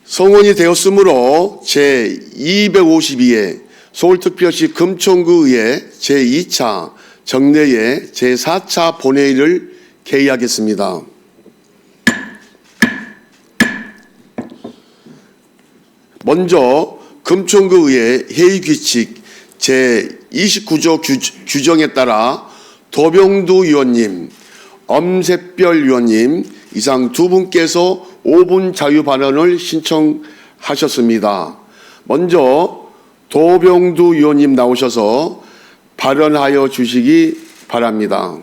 성원이 되었으므로 제252회 서울특별시 금천구의회 제2차 정례회 제4차 본회의를 개의하겠습니다. 먼저 금천구의회 회의규칙 제29조 규정에 따라 도병두 의원님, 엄샛별 의원님 이상 두 분께서 5분 자유 발언을 신청하셨습니다. 먼저 도병두 의원님 나오셔서 발언하여 주시기 바랍니다.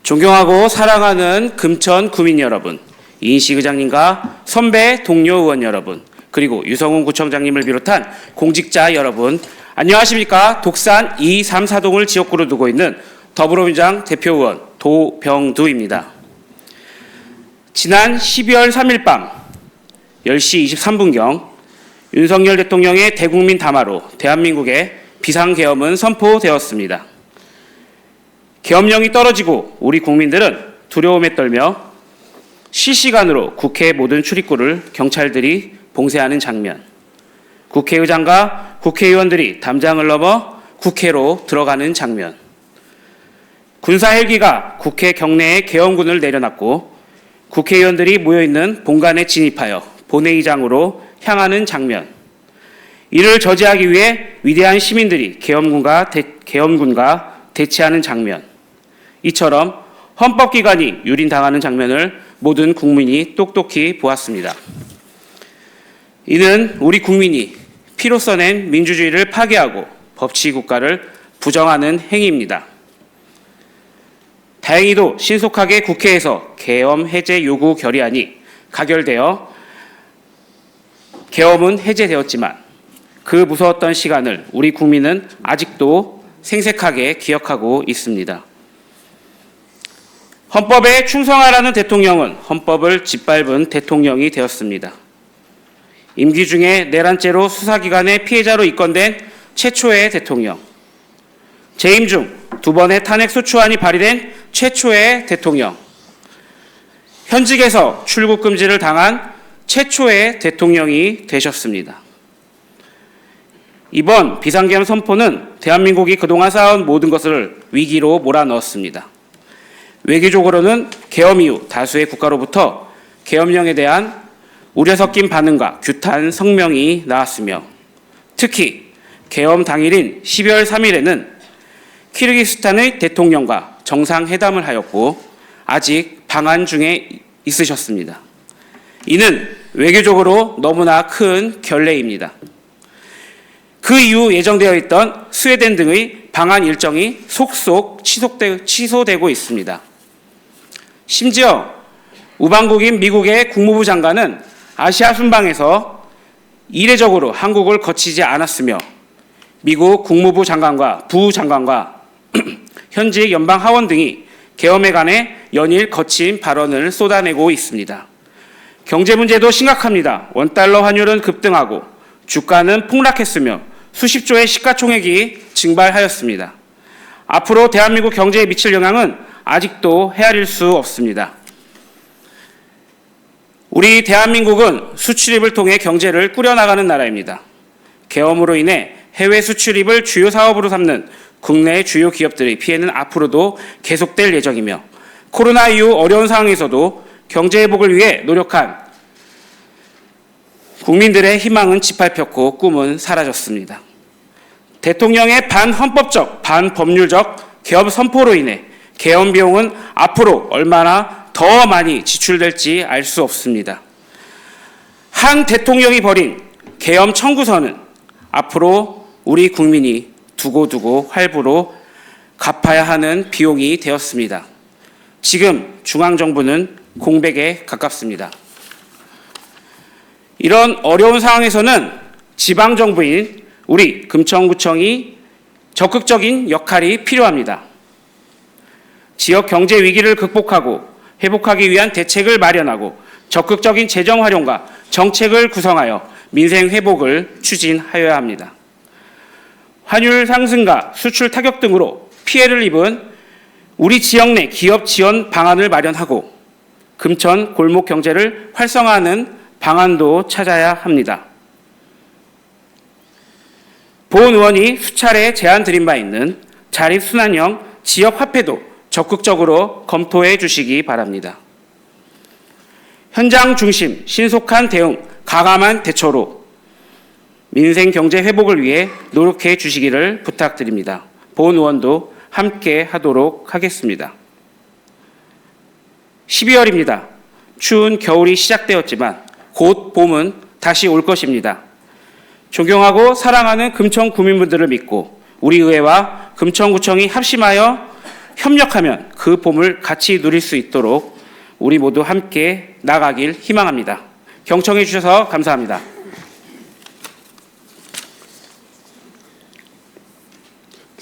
존경하고 사랑하는 금천 구민 여러분, 이인식 의장님과 선배 동료 의원 여러분, 그리고 유성훈 구청장님을 비롯한 공직자 여러분, 안녕하십니까? 독산 2, 3, 4동을 지역구로 두고 있는 더불어민주당 대표 의원 도병두입니다. 지난 12월 3일 밤 10시 23분경 윤석열 대통령의 대국민 담화로 대한민국의 비상계엄은 선포되었습니다. 계엄령이 떨어지고 우리 국민들은 두려움에 떨며 실시간으로 국회 모든 출입구를 경찰들이 봉쇄하는 장면, 국회의장과 국회의원들이 담장을 넘어 국회로 들어가는 장면, 군사 헬기가 국회 경내에 계엄군을 내려놨고 국회의원들이 모여있는 본관에 진입하여 본회의장으로 향하는 장면, 이를 저지하기 위해 위대한 시민들이 계엄군과 대치하는 장면, 이처럼 헌법기관이 유린당하는 장면을 모든 국민이 똑똑히 보았습니다. 이는 우리 국민이 피로 써낸 민주주의를 파괴하고 법치국가를 부정하는 행위입니다. 다행히도 신속하게 국회에서 계엄 해제 요구 결의안이 가결되어 계엄은 해제되었지만 그 무서웠던 시간을 우리 국민은 아직도 생생하게 기억하고 있습니다. 헌법에 충성하라는 대통령은 헌법을 짓밟은 대통령이 되었습니다. 임기 중에 내란죄로 수사기관의 피해자로 입건된 최초의 대통령, 재임 중 2번의 탄핵소추안이 발의된 최초의 대통령, 현직에서 출국 금지를 당한 최초의 대통령이 되셨습니다. 이번 비상계엄 선포는 대한민국이 그동안 쌓아온 모든 것을 위기로 몰아넣었습니다. 외교적으로는 계엄 이후 다수의 국가로부터 계엄령에 대한 우려 섞인 반응과 규탄 성명이 나왔으며, 특히 계엄 당일인 12월 3일에는 키르기스탄의 대통령과 정상회담을 하였고 아직 방한 중에 있으셨습니다. 이는 외교적으로 너무나 큰 결례입니다. 그 이후 예정되어 있던 스웨덴 등의 방한 일정이 속속 취소되고 있습니다. 심지어 우방국인 미국의 국무부 장관은 아시아 순방에서 이례적으로 한국을 거치지 않았으며 미국 국무부 장관과 부장관과 현직 연방 하원 등이 계엄에 관해 연일 거친 발언을 쏟아내고 있습니다. 경제 문제도 심각합니다. 원달러 환율은 급등하고 주가는 폭락했으며 수십조의 시가총액이 증발하였습니다. 앞으로 대한민국 경제에 미칠 영향은 아직도 헤아릴 수 없습니다. 우리 대한민국은 수출입을 통해 경제를 꾸려나가는 나라입니다. 계엄으로 인해 해외 수출입을 주요 사업으로 삼는 국내 주요 기업들의 피해는 앞으로도 계속될 예정이며, 코로나 이후 어려운 상황에서도 경제 회복을 위해 노력한 국민들의 희망은 짓밟혔고 꿈은 사라졌습니다. 대통령의 반헌법적, 반법률적 계엄 선포로 인해 계엄 비용은 앞으로 얼마나 더 많이 지출될지 알 수 없습니다. 한 대통령이 벌인 계엄 청구서는 앞으로 우리 국민이 두고두고 할부로 갚아야 하는 비용이 되었습니다. 지금 중앙정부는 공백에 가깝습니다. 이런 어려운 상황에서는 지방정부인 우리 금천구청이 적극적인 역할이 필요합니다. 지역 경제 위기를 극복하고 회복하기 위한 대책을 마련하고 적극적인 재정 활용과 정책을 구성하여 민생 회복을 추진하여야 합니다. 환율 상승과 수출 타격 등으로 피해를 입은 우리 지역 내 기업 지원 방안을 마련하고 금천 골목 경제를 활성화하는 방안도 찾아야 합니다. 보은 의원이 수차례 제안 드린 바 있는 자립순환형 지역화폐도 적극적으로 검토해 주시기 바랍니다. 현장 중심, 신속한 대응, 가감한 대처로 민생 경제 회복을 위해 노력해 주시기를 부탁드립니다. 보은 의원도 함께 하도록 하겠습니다. 12월입니다. 추운 겨울이 시작되었지만 곧 봄은 다시 올 것입니다. 존경하고 사랑하는 금천 구민분들을 믿고 우리 의회와 금천구청이 합심하여 협력하면 그 봄을 같이 누릴 수 있도록 우리 모두 함께 나가길 희망합니다. 경청해 주셔서 감사합니다.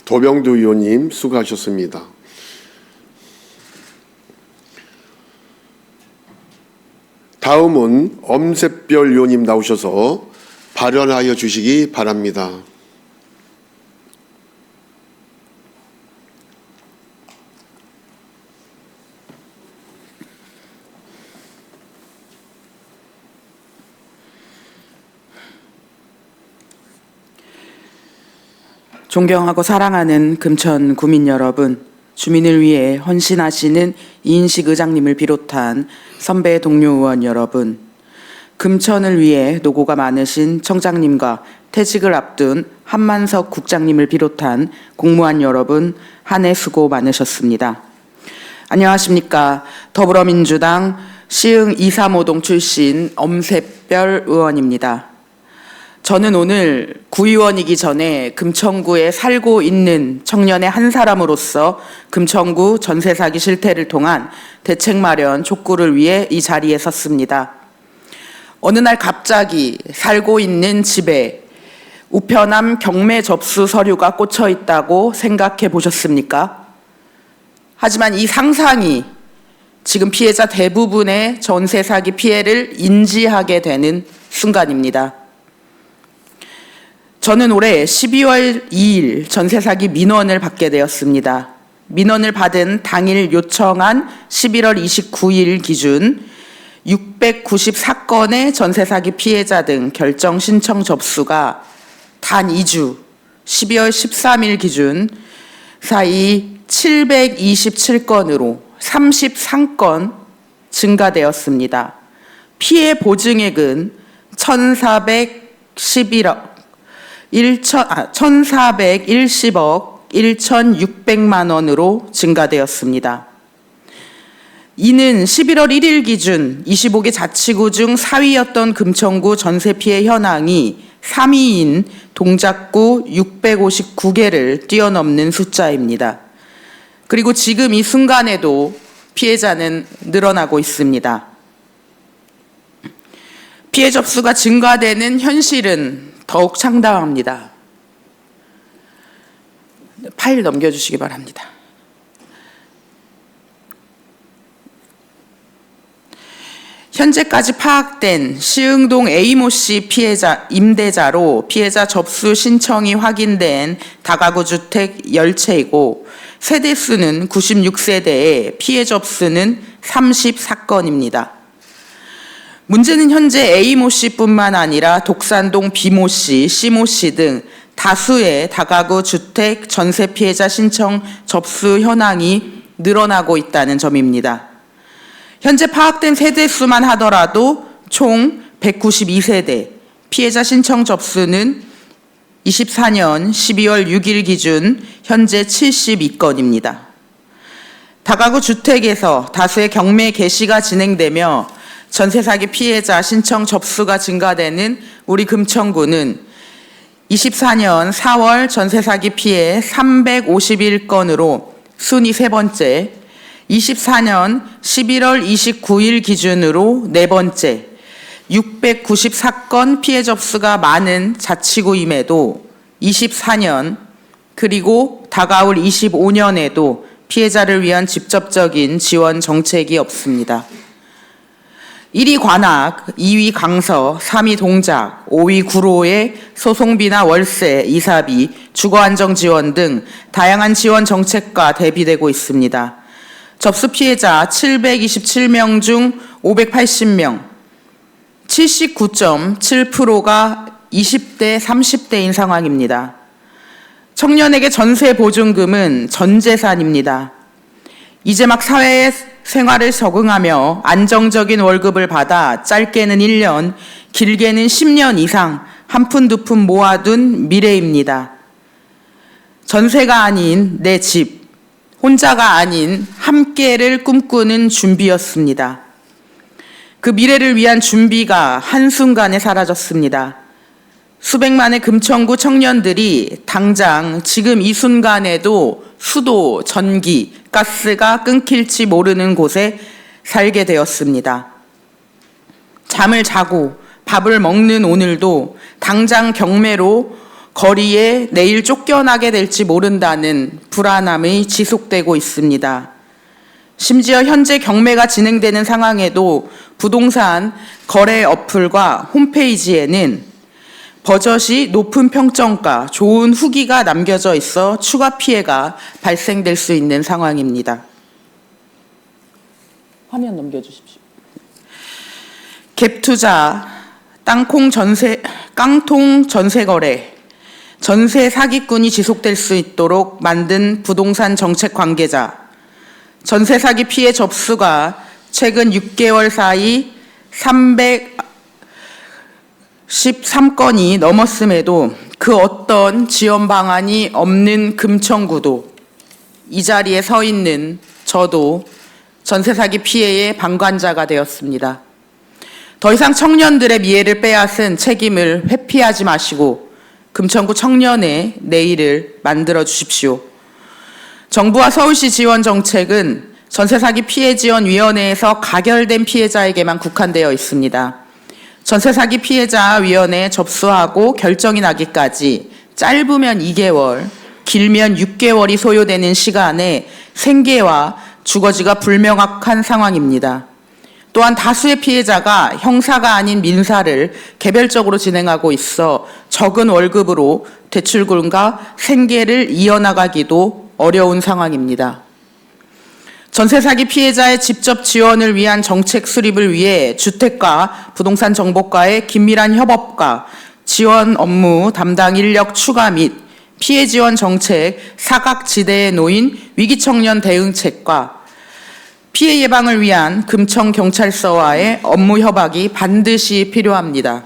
도병두 의원님 수고하셨습니다. 다음은 엄셉별 의원님 나오셔서 발언하여 주시기 바랍니다. 존경하고 사랑하는 금천 구민 여러분, 주민을 위해 헌신하시는 이인식 의장님을 비롯한 선배 동료 의원 여러분, 금천을 위해 노고가 많으신 청장님과 퇴직을 앞둔 한만석 국장님을 비롯한 공무원 여러분, 한 해 수고 많으셨습니다. 안녕하십니까. 더불어민주당 시흥 235동 출신 엄셉별 의원입니다. 저는 오늘 구의원이기 전에 금천구에 살고 있는 청년의 한 사람으로서 금천구 전세 사기 실태를 통한 대책 마련 촉구를 위해 이 자리에 섰습니다. 어느 날 갑자기 살고 있는 집에 우편함 경매 접수 서류가 꽂혀 있다고 생각해 보셨습니까? 하지만 이 상상이 지금 피해자 대부분의 전세 사기 피해를 인지하게 되는 순간입니다. 저는 올해 12월 2일 전세 사기 민원을 받게 되었습니다. 민원을 받은 당일 요청한 11월 29일 기준 694건의 전세 사기 피해자 등 결정 신청 접수가 단 2주 12월 13일 기준 사이 727건으로 33건 증가되었습니다. 피해 보증액은 1,410억 1,600만 원으로 증가되었습니다. 이는 11월 1일 기준 25개 자치구 중 4위였던 금천구 전세 피해 현황이 3위인 동작구 659개를 뛰어넘는 숫자입니다. 그리고 지금 이 순간에도 피해자는 늘어나고 있습니다. 피해 접수가 증가되는 현실은 더욱 창담합니다. 파일 넘겨주시기 바랍니다. 현재까지 파악된 시흥동 A모 씨 피해자 임대자로 피해자 접수 신청이 확인된 다가구 주택 10채이고 세대 수는 96세대에 피해 접수는 34건입니다. 문제는 현재 A모 씨뿐만 아니라 독산동 B모 씨, C모 씨 등 다수의 다가구 주택 전세 피해자 신청 접수 현황이 늘어나고 있다는 점입니다. 현재 파악된 세대 수만 하더라도 총 192세대, 피해자 신청 접수는 24년 12월 6일 기준 현재 72건입니다. 다가구 주택에서 다수의 경매 개시가 진행되며 전세 사기 피해자 신청 접수가 증가되는 우리 금천구는 24년 4월 전세 사기 피해 351건으로 순위 세 번째, 24년 11월 29일 기준으로 네 번째, 694건 피해 접수가 많은 자치구임에도 24년 그리고 다가올 25년에도 피해자를 위한 직접적인 지원 정책이 없습니다. 1위 관악, 2위 강서, 3위 동작, 5위 구로의 소송비나 월세, 이사비, 주거안정 지원 등 다양한 지원 정책과 대비되고 있습니다. 접수 피해자 727명 중 580명, 79.7%가 20대, 30대인 상황입니다. 청년에게 전세 보증금은 전 재산입니다. 이제 막 사회 생활을 적응하며 안정적인 월급을 받아 짧게는 1년, 길게는 10년 이상 한 푼 두 푼 모아둔 미래입니다. 전세가 아닌 내 집, 혼자가 아닌 함께를 꿈꾸는 준비였습니다. 그 미래를 위한 준비가 한순간에 사라졌습니다. 수백만의 금천구 청년들이 당장 지금 이 순간에도 수도, 전기, 가스가 끊길지 모르는 곳에 살게 되었습니다. 잠을 자고 밥을 먹는 오늘도 당장 경매로 거리에 내일 쫓겨나게 될지 모른다는 불안함이 지속되고 있습니다. 심지어 현재 경매가 진행되는 상황에도 부동산 거래 어플과 홈페이지에는 버젓이 높은 평점가, 좋은 후기가 남겨져 있어 추가 피해가 발생될 수 있는 상황입니다. 화면 넘겨주십시오. 갭투자, 깡통 전세 거래, 전세 사기꾼이 지속될 수 있도록 만든 부동산 정책 관계자, 전세 사기 피해 접수가 최근 6개월 사이 313건이 넘었음에도 그 어떤 지원 방안이 없는 금천구도 이 자리에 서 있는 저도 전세 사기 피해의 방관자가 되었습니다. 더 이상 청년들의 미래를 빼앗은 책임을 회피하지 마시고 금천구 청년의 내일을 만들어 주십시오. 정부와 서울시 지원 정책은 전세 사기 피해 지원위원회에서 가결된 피해자에게만 국한되어 있습니다. 전세 사기 피해자 위원회에 접수하고 결정이 나기까지 짧으면 2개월, 길면 6개월이 소요되는 시간에 생계와 주거지가 불명확한 상황입니다. 또한 다수의 피해자가 형사가 아닌 민사를 개별적으로 진행하고 있어 적은 월급으로 대출금과 생계를 이어나가기도 어려운 상황입니다. 전세 사기 피해자의 직접 지원을 위한 정책 수립을 위해 주택과 부동산 정보과의 긴밀한 협업과 지원 업무 담당 인력 추가 및 피해 지원 정책 사각지대에 놓인 위기청년 대응책과 피해 예방을 위한 금천경찰서와의 업무 협약이 반드시 필요합니다.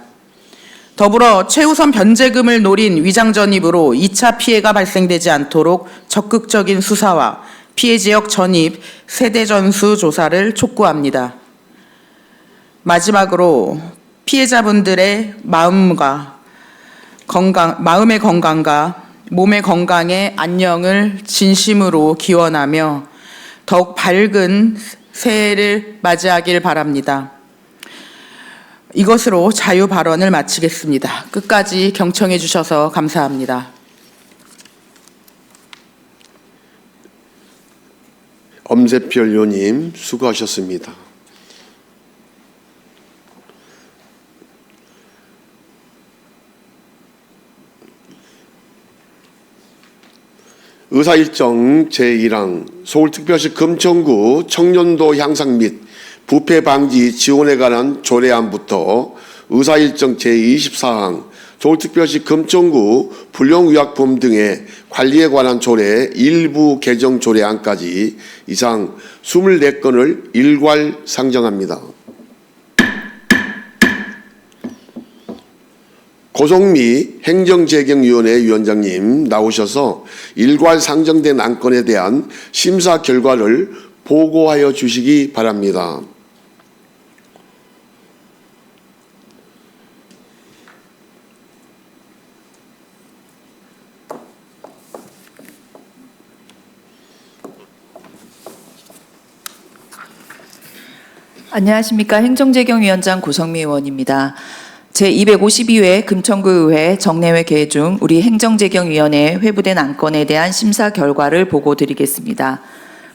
더불어 최우선 변제금을 노린 위장전입으로 2차 피해가 발생되지 않도록 적극적인 수사와 피해 지역 전입, 세대 전수 조사를 촉구합니다. 마지막으로 피해자분들의 마음의 건강과 몸의 건강의 안녕을 진심으로 기원하며 더욱 밝은 새해를 맞이하길 바랍니다. 이것으로 자유 발언을 마치겠습니다. 끝까지 경청해 주셔서 감사합니다. 엄세별 의원님 수고하셨습니다. 의사일정 제1항 서울특별시 금천구 청년도 향상 및 부패 방지 지원에 관한 조례안부터 의사일정 제24항 서울특별시 금천구 불량의약품 등의 관리에 관한 조례 일부 개정 조례안까지 이상 24건을 일괄 상정합니다. 고성미 행정재경위원회 위원장님 나오셔서 일괄 상정된 안건에 대한 심사 결과를 보고하여 주시기 바랍니다. 안녕하십니까. 행정재경위원장 고성미 의원입니다. 제252회 금천구의회 정례회 개회 중 우리 행정재경위원회에 회부된 안건에 대한 심사 결과를 보고드리겠습니다.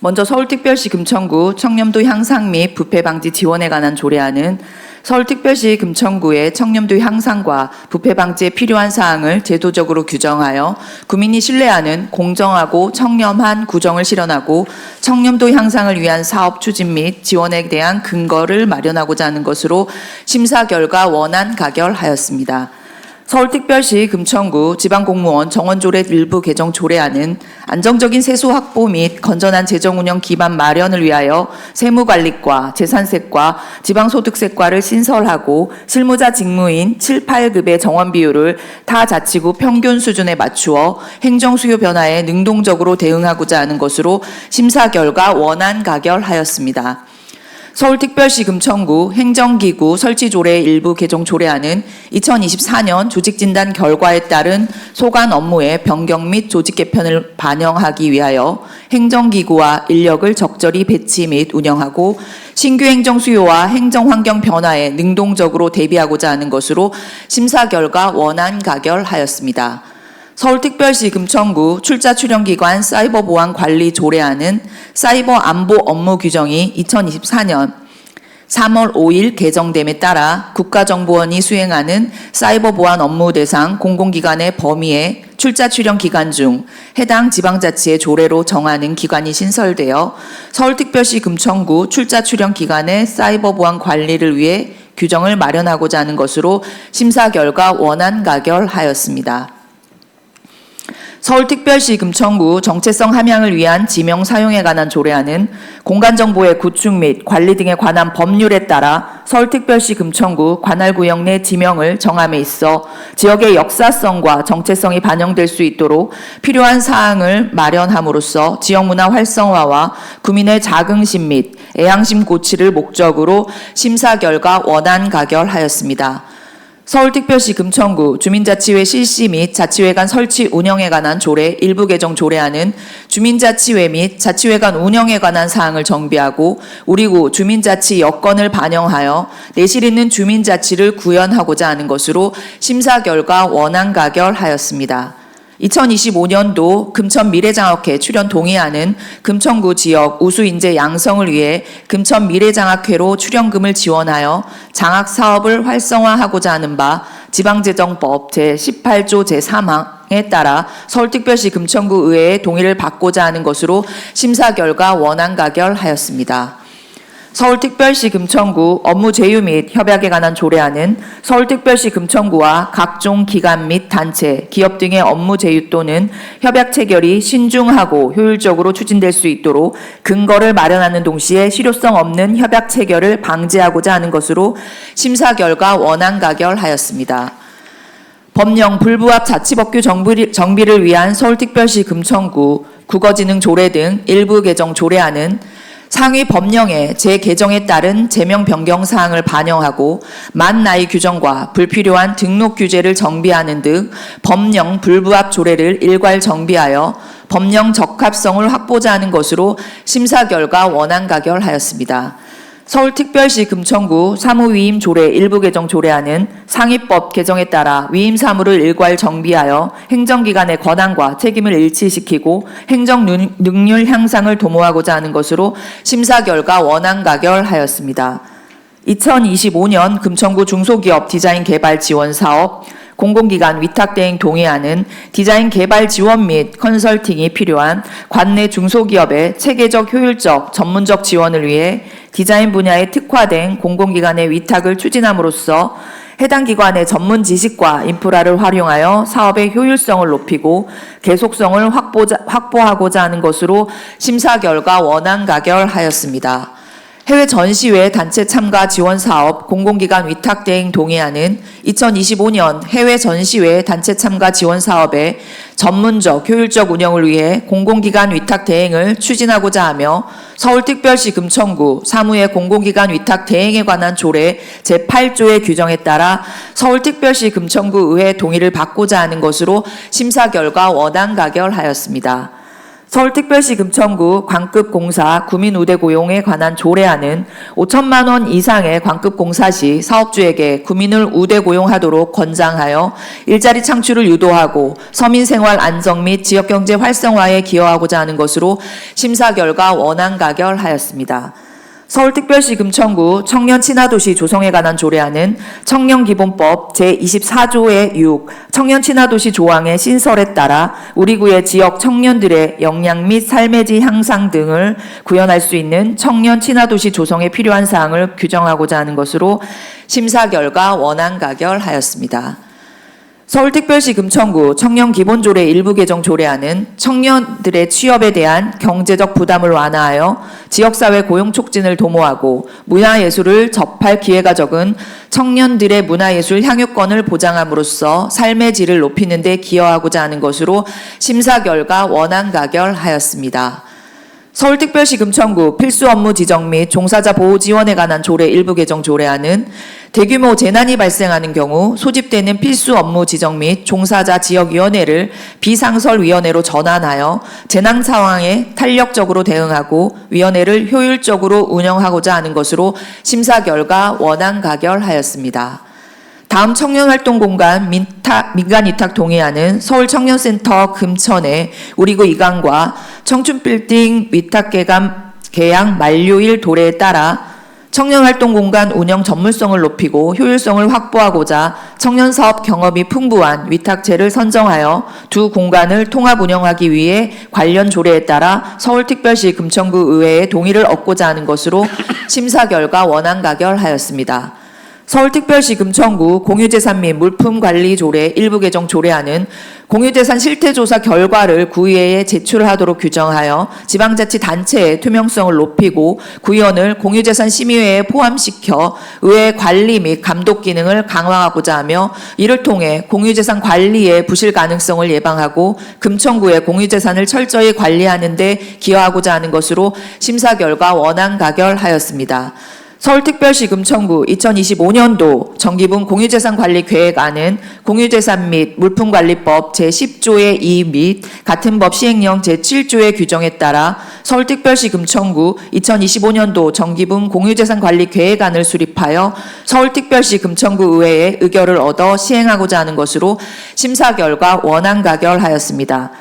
먼저 서울특별시 금천구 청렴도 향상 및 부패 방지 지원에 관한 조례안은 서울특별시 금천구의 청렴도 향상과 부패 방지에 필요한 사항을 제도적으로 규정하여 국민이 신뢰하는 공정하고 청렴한 구정을 실현하고 청렴도 향상을 위한 사업 추진 및 지원에 대한 근거를 마련하고자 하는 것으로 심사 결과 원안 가결하였습니다. 서울특별시 금천구 지방공무원 정원조례 일부 개정 조례안은 안정적인 세수 확보 및 건전한 재정운영 기반 마련을 위하여 세무관리과 재산세과 지방소득세과를 신설하고 실무자 직무인 7, 8급의 정원 비율을 타 자치구 평균 수준에 맞추어 행정수요 변화에 능동적으로 대응하고자 하는 것으로 심사 결과 원안 가결하였습니다. 서울특별시 금천구 행정기구 설치조례 일부 개정 조례안은 2024년 조직진단 결과에 따른 소관 업무의 변경 및 조직 개편을 반영하기 위하여 행정기구와 인력을 적절히 배치 및 운영하고 신규 행정 수요와 행정 환경 변화에 능동적으로 대비하고자 하는 것으로 심사 결과 원안 가결하였습니다. 서울특별시 금천구 출자 출연기관 사이버 보안 관리 조례안은 사이버 안보 업무 규정이 2024년 3월 5일 개정됨에 따라 국가정보원이 수행하는 사이버 보안 업무 대상 공공기관의 범위에 출자 출연 기간 중 해당 지방자치의 조례로 정하는 기관이 신설되어 서울특별시 금천구 출자 출연 기관의 사이버 보안 관리를 위해 규정을 마련하고자 하는 것으로 심사 결과 원안 가결하였습니다. 서울특별시 금천구 정체성 함양을 위한 지명 사용에 관한 조례안은 공간정보의 구축 및 관리 등에 관한 법률에 따라 서울특별시 금천구 관할구역 내 지명을 정함에 있어 지역의 역사성과 정체성이 반영될 수 있도록 필요한 사항을 마련함으로써 지역문화 활성화와 구민의 자긍심 및 애향심 고취를 목적으로 심사 결과 원안 가결하였습니다. 서울특별시 금천구 주민자치회 실시 및 자치회 간 설치 운영에 관한 조례 일부 개정 조례안은 주민자치회 및 자치회 간 운영에 관한 사항을 정비하고 우리구 주민자치 여건을 반영하여 내실 있는 주민자치를 구현하고자 하는 것으로 심사 결과 원안 가결하였습니다. 2025년도 금천 미래장학회 출연 동의안은 금천구 지역 우수 인재 양성을 위해 금천 미래장학회로 출연금을 지원하여 장학 사업을 활성화하고자 하는 바 지방재정법 제18조 제3항에 따라 서울특별시 금천구 의회의 동의를 받고자 하는 것으로 심사 결과 원안 가결하였습니다. 서울특별시 금천구 업무 제휴 및 협약에 관한 조례안은 서울특별시 금천구와 각종 기관 및 단체, 기업 등의 업무 제휴 또는 협약 체결이 신중하고 효율적으로 추진될 수 있도록 근거를 마련하는 동시에 실효성 없는 협약 체결을 방지하고자 하는 것으로 심사 결과 원안 가결하였습니다. 법령 불부합 자치법규 정비를 위한 서울특별시 금천구 국어지능 조례 등 일부 개정 조례안은 상위 법령의 재개정에 따른 제명 변경 사항을 반영하고 만 나이 규정과 불필요한 등록 규제를 정비하는 등 법령 불부합 조례를 일괄 정비하여 법령 적합성을 확보자 하는 것으로 심사 결과 원안 가결하였습니다. 서울특별시 금천구 사무위임 조례 일부 개정 조례안은 상위법 개정에 따라 위임 사무를 일괄 정비하여 행정기관의 권한과 책임을 일치시키고 행정 능률 향상을 도모하고자 하는 것으로 심사 결과 원안 가결하였습니다. 2025년 금천구 중소기업 디자인 개발 지원 사업 공공기관 위탁대행 동의안은 디자인 개발 지원 및 컨설팅이 필요한 관내 중소기업의 체계적 효율적 전문적 지원을 위해 디자인 분야에 특화된 공공기관의 위탁을 추진함으로써 해당 기관의 전문 지식과 인프라를 활용하여 사업의 효율성을 높이고 계속성을 확보하고자 하는 것으로 심사 결과 원안 가결하였습니다. 해외 전시회 단체 참가 지원 사업 공공기관 위탁 대행 동의안은 2025년 해외 전시회 단체 참가 지원 사업의 전문적 효율적 운영을 위해 공공기관 위탁 대행을 추진하고자 하며 서울특별시 금천구 사무의 공공기관 위탁 대행에 관한 조례 제8조의 규정에 따라 서울특별시 금천구 의회 동의를 받고자 하는 것으로 심사 결과 원안 가결하였습니다. 서울특별시 금천구 광급공사 구민우대 고용에 관한 조례안은 5천만 원 이상의 광급공사 시 사업주에게 구민을 우대 고용하도록 권장하여 일자리 창출을 유도하고 서민생활 안정 및 지역경제 활성화에 기여하고자 하는 것으로 심사 결과 원안 가결하였습니다. 서울특별시 금천구 청년 친화도시 조성에 관한 조례안은 청년기본법 제24조의 6 청년 친화도시 조항의 신설에 따라 우리 구의 지역 청년들의 역량 및 삶의 질 향상 등을 구현할 수 있는 청년 친화도시 조성에 필요한 사항을 규정하고자 하는 것으로 심사 결과 원안 가결하였습니다. 서울특별시 금천구 청년기본조례 일부 개정 조례안은 청년들의 취업에 대한 경제적 부담을 완화하여 지역사회 고용 촉진을 도모하고 문화예술을 접할 기회가 적은 청년들의 문화예술 향유권을 보장함으로써 삶의 질을 높이는 데 기여하고자 하는 것으로 심사 결과 원안 가결하였습니다. 서울특별시 금천구 필수 업무 지정 및 종사자 보호 지원에 관한 조례 일부 개정 조례안은 대규모 재난이 발생하는 경우 소집되는 필수 업무 지정 및 종사자 지역위원회를 비상설위원회로 전환하여 재난 상황에 탄력적으로 대응하고 위원회를 효율적으로 운영하고자 하는 것으로 심사 결과 원안 가결하였습니다. 다음 청년활동공간 민간위탁 동의안은 서울청년센터 금천의 우리구 이강과 청춘빌딩 위탁 계약 만료일 도래에 따라 청년활동공간 운영 전문성을 높이고 효율성을 확보하고자 청년사업 경험이 풍부한 위탁체를 선정하여 두 공간을 통합 운영하기 위해 관련 조례에 따라 서울특별시 금천구 의회의 동의를 얻고자 하는 것으로 심사 결과 원안 가결하였습니다. 서울특별시 금천구 공유재산 및 물품관리 조례 일부 개정 조례안은 공유재산 실태조사 결과를 구의회에 제출하도록 규정하여 지방자치단체의 투명성을 높이고 구의원을 공유재산 심의회에 포함시켜 의회 관리 및 감독 기능을 강화하고자 하며 이를 통해 공유재산 관리의 부실 가능성을 예방하고 금천구의 공유재산을 철저히 관리하는 데 기여하고자 하는 것으로 심사 결과 원안 가결하였습니다. 서울특별시 금천구 2025년도 정기분 공유재산관리계획안은 공유재산 및 물품관리법 제10조의 2 및 같은 법 시행령 제7조의 규정에 따라 서울특별시 금천구 2025년도 정기분 공유재산관리계획안을 수립하여 서울특별시 금천구 의회의 의결을 얻어 시행하고자 하는 것으로 심사 결과 원안 가결하였습니다.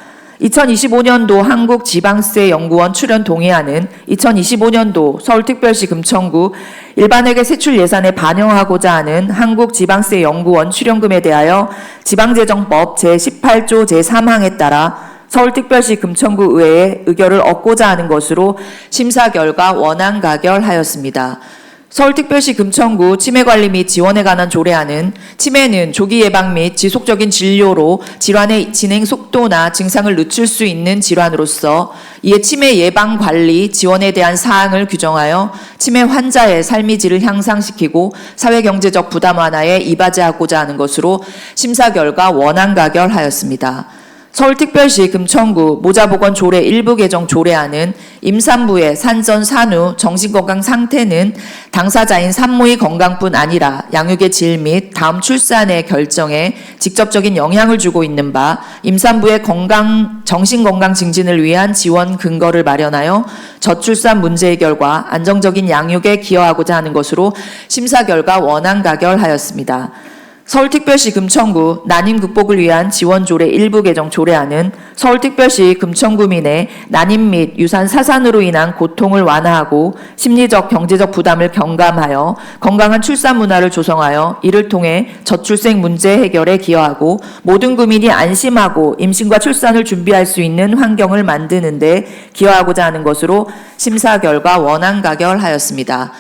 2025년도 한국지방세연구원 출연 동의안은 2025년도 서울특별시 금천구 일반회계 세출 예산에 반영하고자 하는 한국지방세연구원 출연금에 대하여 지방재정법 제18조 제3항에 따라 서울특별시 금천구 의회의 의결을 얻고자 하는 것으로 심사 결과 원안 가결하였습니다. 서울특별시 금천구 치매관리 및 지원에 관한 조례안은 치매는 조기 예방 및 지속적인 진료로 질환의 진행 속도나 증상을 늦출 수 있는 질환으로서 이에 치매 예방 관리 지원에 대한 사항을 규정하여 치매 환자의 삶의 질을 향상시키고 사회경제적 부담 완화에 이바지하고자 하는 것으로 심사 결과 원안 가결하였습니다. 서울특별시 금천구 모자보건 조례 일부 개정 조례안은 임산부의 산전 산후 정신건강 상태는 당사자인 산모의 건강뿐 아니라 양육의 질 및 다음 출산의 결정에 직접적인 영향을 주고 있는 바 임산부의 정신건강 증진을 위한 지원 근거를 마련하여 저출산 문제 해결과 안정적인 양육에 기여하고자 하는 것으로 심사 결과 원안 가결하였습니다. 서울특별시 금천구 난임 극복을 위한 지원조례 일부 개정 조례안은 서울특별시 금천구민의 난임 및 유산 사산으로 인한 고통을 완화하고 심리적 경제적 부담을 경감하여 건강한 출산 문화를 조성하여 이를 통해 저출생 문제 해결에 기여하고 모든 구민이 안심하고 임신과 출산을 준비할 수 있는 환경을 만드는 데 기여하고자 하는 것으로 심사 결과 원안 가결하였습니다.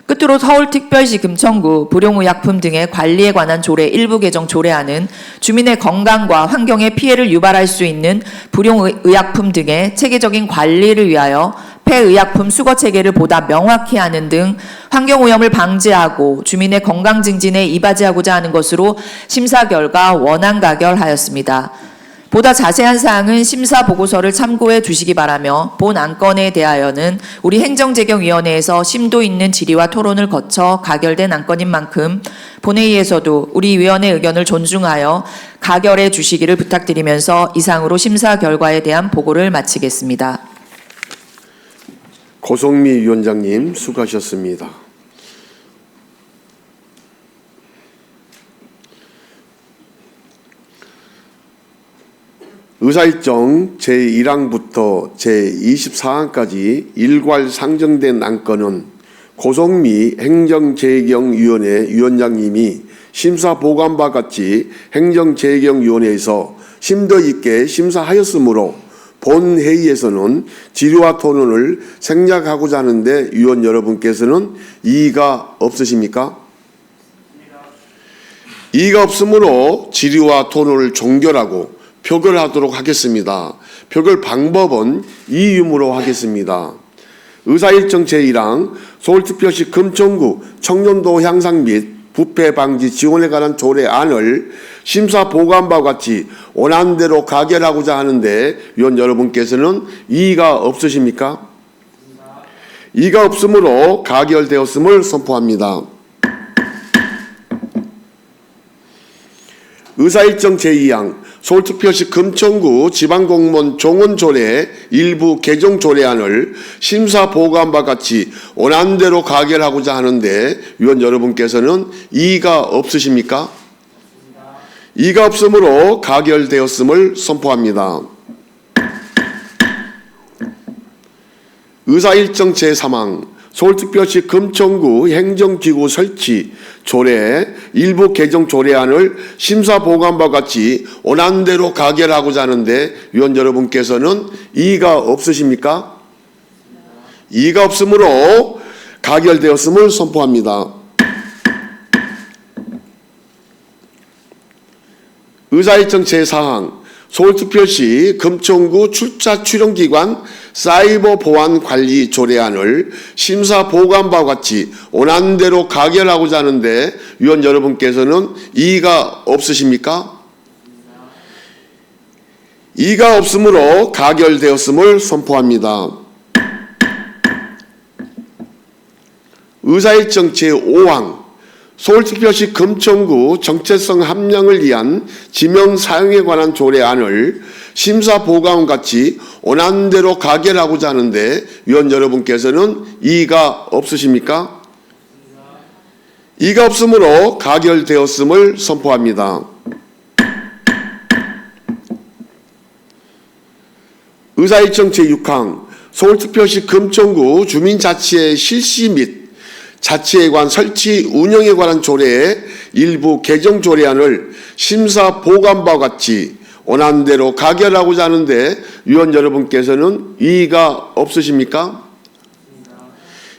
끝으로 서울특별시 금천구 불용의약품 등의 관리에 관한 조례 일부 개정 조례안은 주민의 건강과 환경에 피해를 유발할 수 있는 불용의약품 등의 체계적인 관리를 위하여 폐의약품 수거 체계를 보다 명확히 하는 등 환경오염을 방지하고 주민의 건강 증진에 이바지하고자 하는 것으로 심사 결과 원안 가결하였습니다. 보다 자세한 사항은 심사 보고서를 참고해 주시기 바라며 본 안건에 대하여는 우리 행정재경위원회에서 심도 있는 질의와 토론을 거쳐 가결된 안건인 만큼 본회의에서도 우리 위원회 의견을 존중하여 가결해 주시기를 부탁드리면서 이상으로 심사 결과에 대한 보고를 마치겠습니다. 고성미 위원장님 수고하셨습니다. 의사일정 제1항부터 제24항까지 일괄 상정된 안건은 고성미 행정재경위원회 위원장님이 심사보고한 바 같이 행정재경위원회에서 심도 있게 심사하였으므로 본회의에서는 질의와 토론을 생략하고자 하는데 위원 여러분께서는 이의가 없으십니까? 이의가 없으므로 질의와 토론을 종결하고 표결하도록 하겠습니다. 표결 방법은 이의음으로 하겠습니다. 의사일정 제1항 서울특별시 금천구 청년도 향상 및 부패 방지 지원에 관한 조례안을 심사 보고한 바와 같이 원안대로 가결하고자 하는데 위원 여러분께서는 이의가 없으십니까? 이의가 없으므로 가결되었음을 선포합니다. 의사일정 제2항 서울특별시 금천구 지방공무원 종원조례 일부 개정 조례안을 심사 보고한 바 같이 원안대로 가결하고자 하는데 위원 여러분께서는 이의가 없으십니까? 이의가 없으므로 가결되었음을 선포합니다. 의사일정 제3항 서울특별시 금천구 행정기구 설치 조례 일부 개정 조례안을 심사 보고한 바 같이 원안대로 가결하고자 하는데 위원 여러분께서는 이의가 없으십니까? 이의가 없으므로 가결되었음을 선포합니다. 의사일정 제4항 서울특별시 금천구 출자 출연기관 사이버 보안 관리 조례안을 심사 보고한 바와 같이 원안대로 가결하고자 하는데 위원 여러분께서는 이의가 없으십니까? 이의가 없으므로 가결되었음을 선포합니다. 의사일정 제5항 서울특별시 금천구 정체성 함량을 위한 지명 사용에 관한 조례안을 심사 보고한 같이 원안대로 가결하고자 하는데 위원 여러분께서는 이의가 없으십니까? 이의가 없으므로 가결되었음을 선포합니다. 의사일정 제6항 서울특별시 금천구 주민자치의 실시 및 자치에 관한 설치 운영에 관한 조례의 일부 개정 조례안을 심사 보고한 바와 같이 원안대로 가결하고자 하는데 위원 여러분께서는 이의가 없으십니까?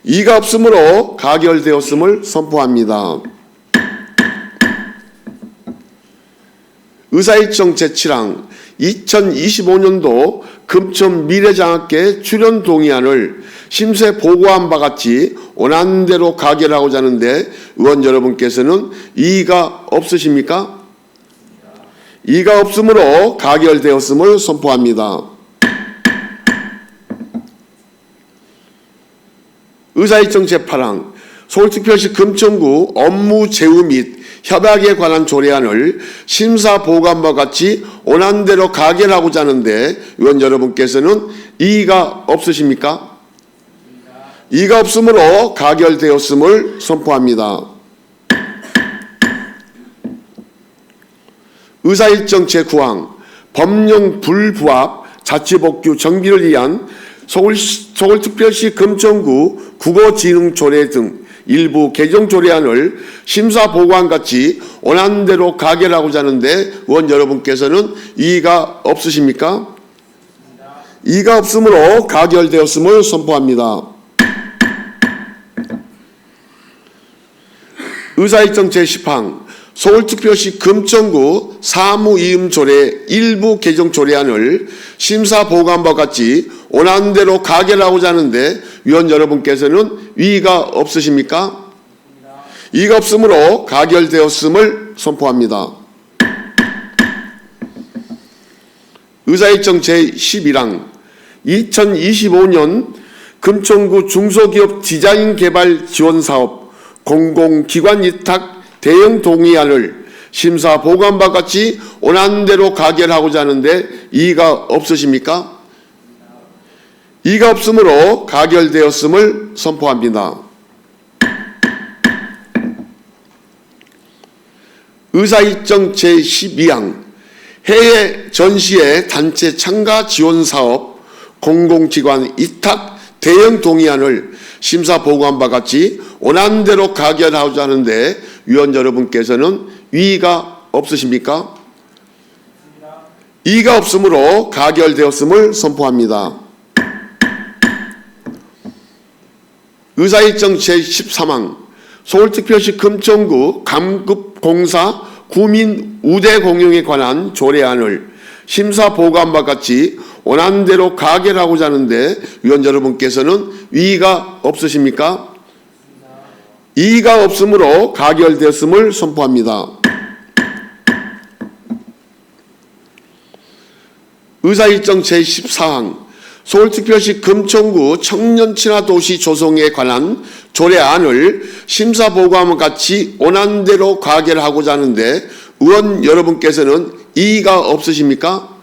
이의가 없으므로 가결되었음을 선포합니다. 의사일정 제7항 2025년도 금천 미래장학계 출연 동의안을 심사 보고한 바 같이 원안대로 가결하고자 하는데 의원 여러분께서는 이의가 없으십니까? 이의가 없으므로 가결되었음을 선포합니다. 의사일정 제8항 서울특별시 금천구 업무 제휴 및 협약에 관한 조례안을 심사 보고한 바와 같이 원안대로 가결하고자 하는데 의원 여러분께서는 이의가 없으십니까? 이의가 없으므로 가결되었음을 선포합니다. 의사일정 제9항 법령 불부합 자치복규 정비를 위한 서울특별시 금천구 국어지능조례 등 일부 개정 조례안을 심사 보고한 같이 원안대로 가결하고자 하는데 의원 여러분께서는 이의가 없으십니까? 이의가 없으므로 가결되었음을 선포합니다. 의사일정 제10항 서울특별시 금천구 사무이음조례 일부 개정 조례안을 심사 보고한 바와 같이 원안대로 가결하고자 하는데 위원 여러분께서는 이의가 없으십니까? 이의가 없으므로 가결되었음을 선포합니다. 의사일정 제11항 2025년 금천구 중소기업 디자인 개발 지원 사업 공공기관 위탁 대응 동의안을 심사 보고한 바 같이 원안대로 가결하고자 하는데 이의가 없으십니까? 이의가 없으므로 가결되었음을 선포합니다. 의사일정 제12항 해외 전시회 단체 참가 지원 사업 공공기관 위탁 대응 동의안을 심사 보고한 바 같이 원안대로 가결하고자 하는데 위원 여러분께서는 이의가 없으십니까? 이의가 없으므로 가결되었음을 선포합니다. 의사일정 제13항 서울특별시 금천구 감급공사 구민 우대 공용에 관한 조례안을 심사 보고한 바 같이 원안대로 가결하고자 하는데 위원 여러분께서는 이의가 없으십니까? 이의가 없으므로 가결되었음을 선포합니다. 의사일정 제14항 서울특별시 금천구 청년친화도시 조성에 관한 조례안을 심사 보고함과 같이 원안대로 가결하고자 하는데 의원 여러분께서는 이의가 없으십니까?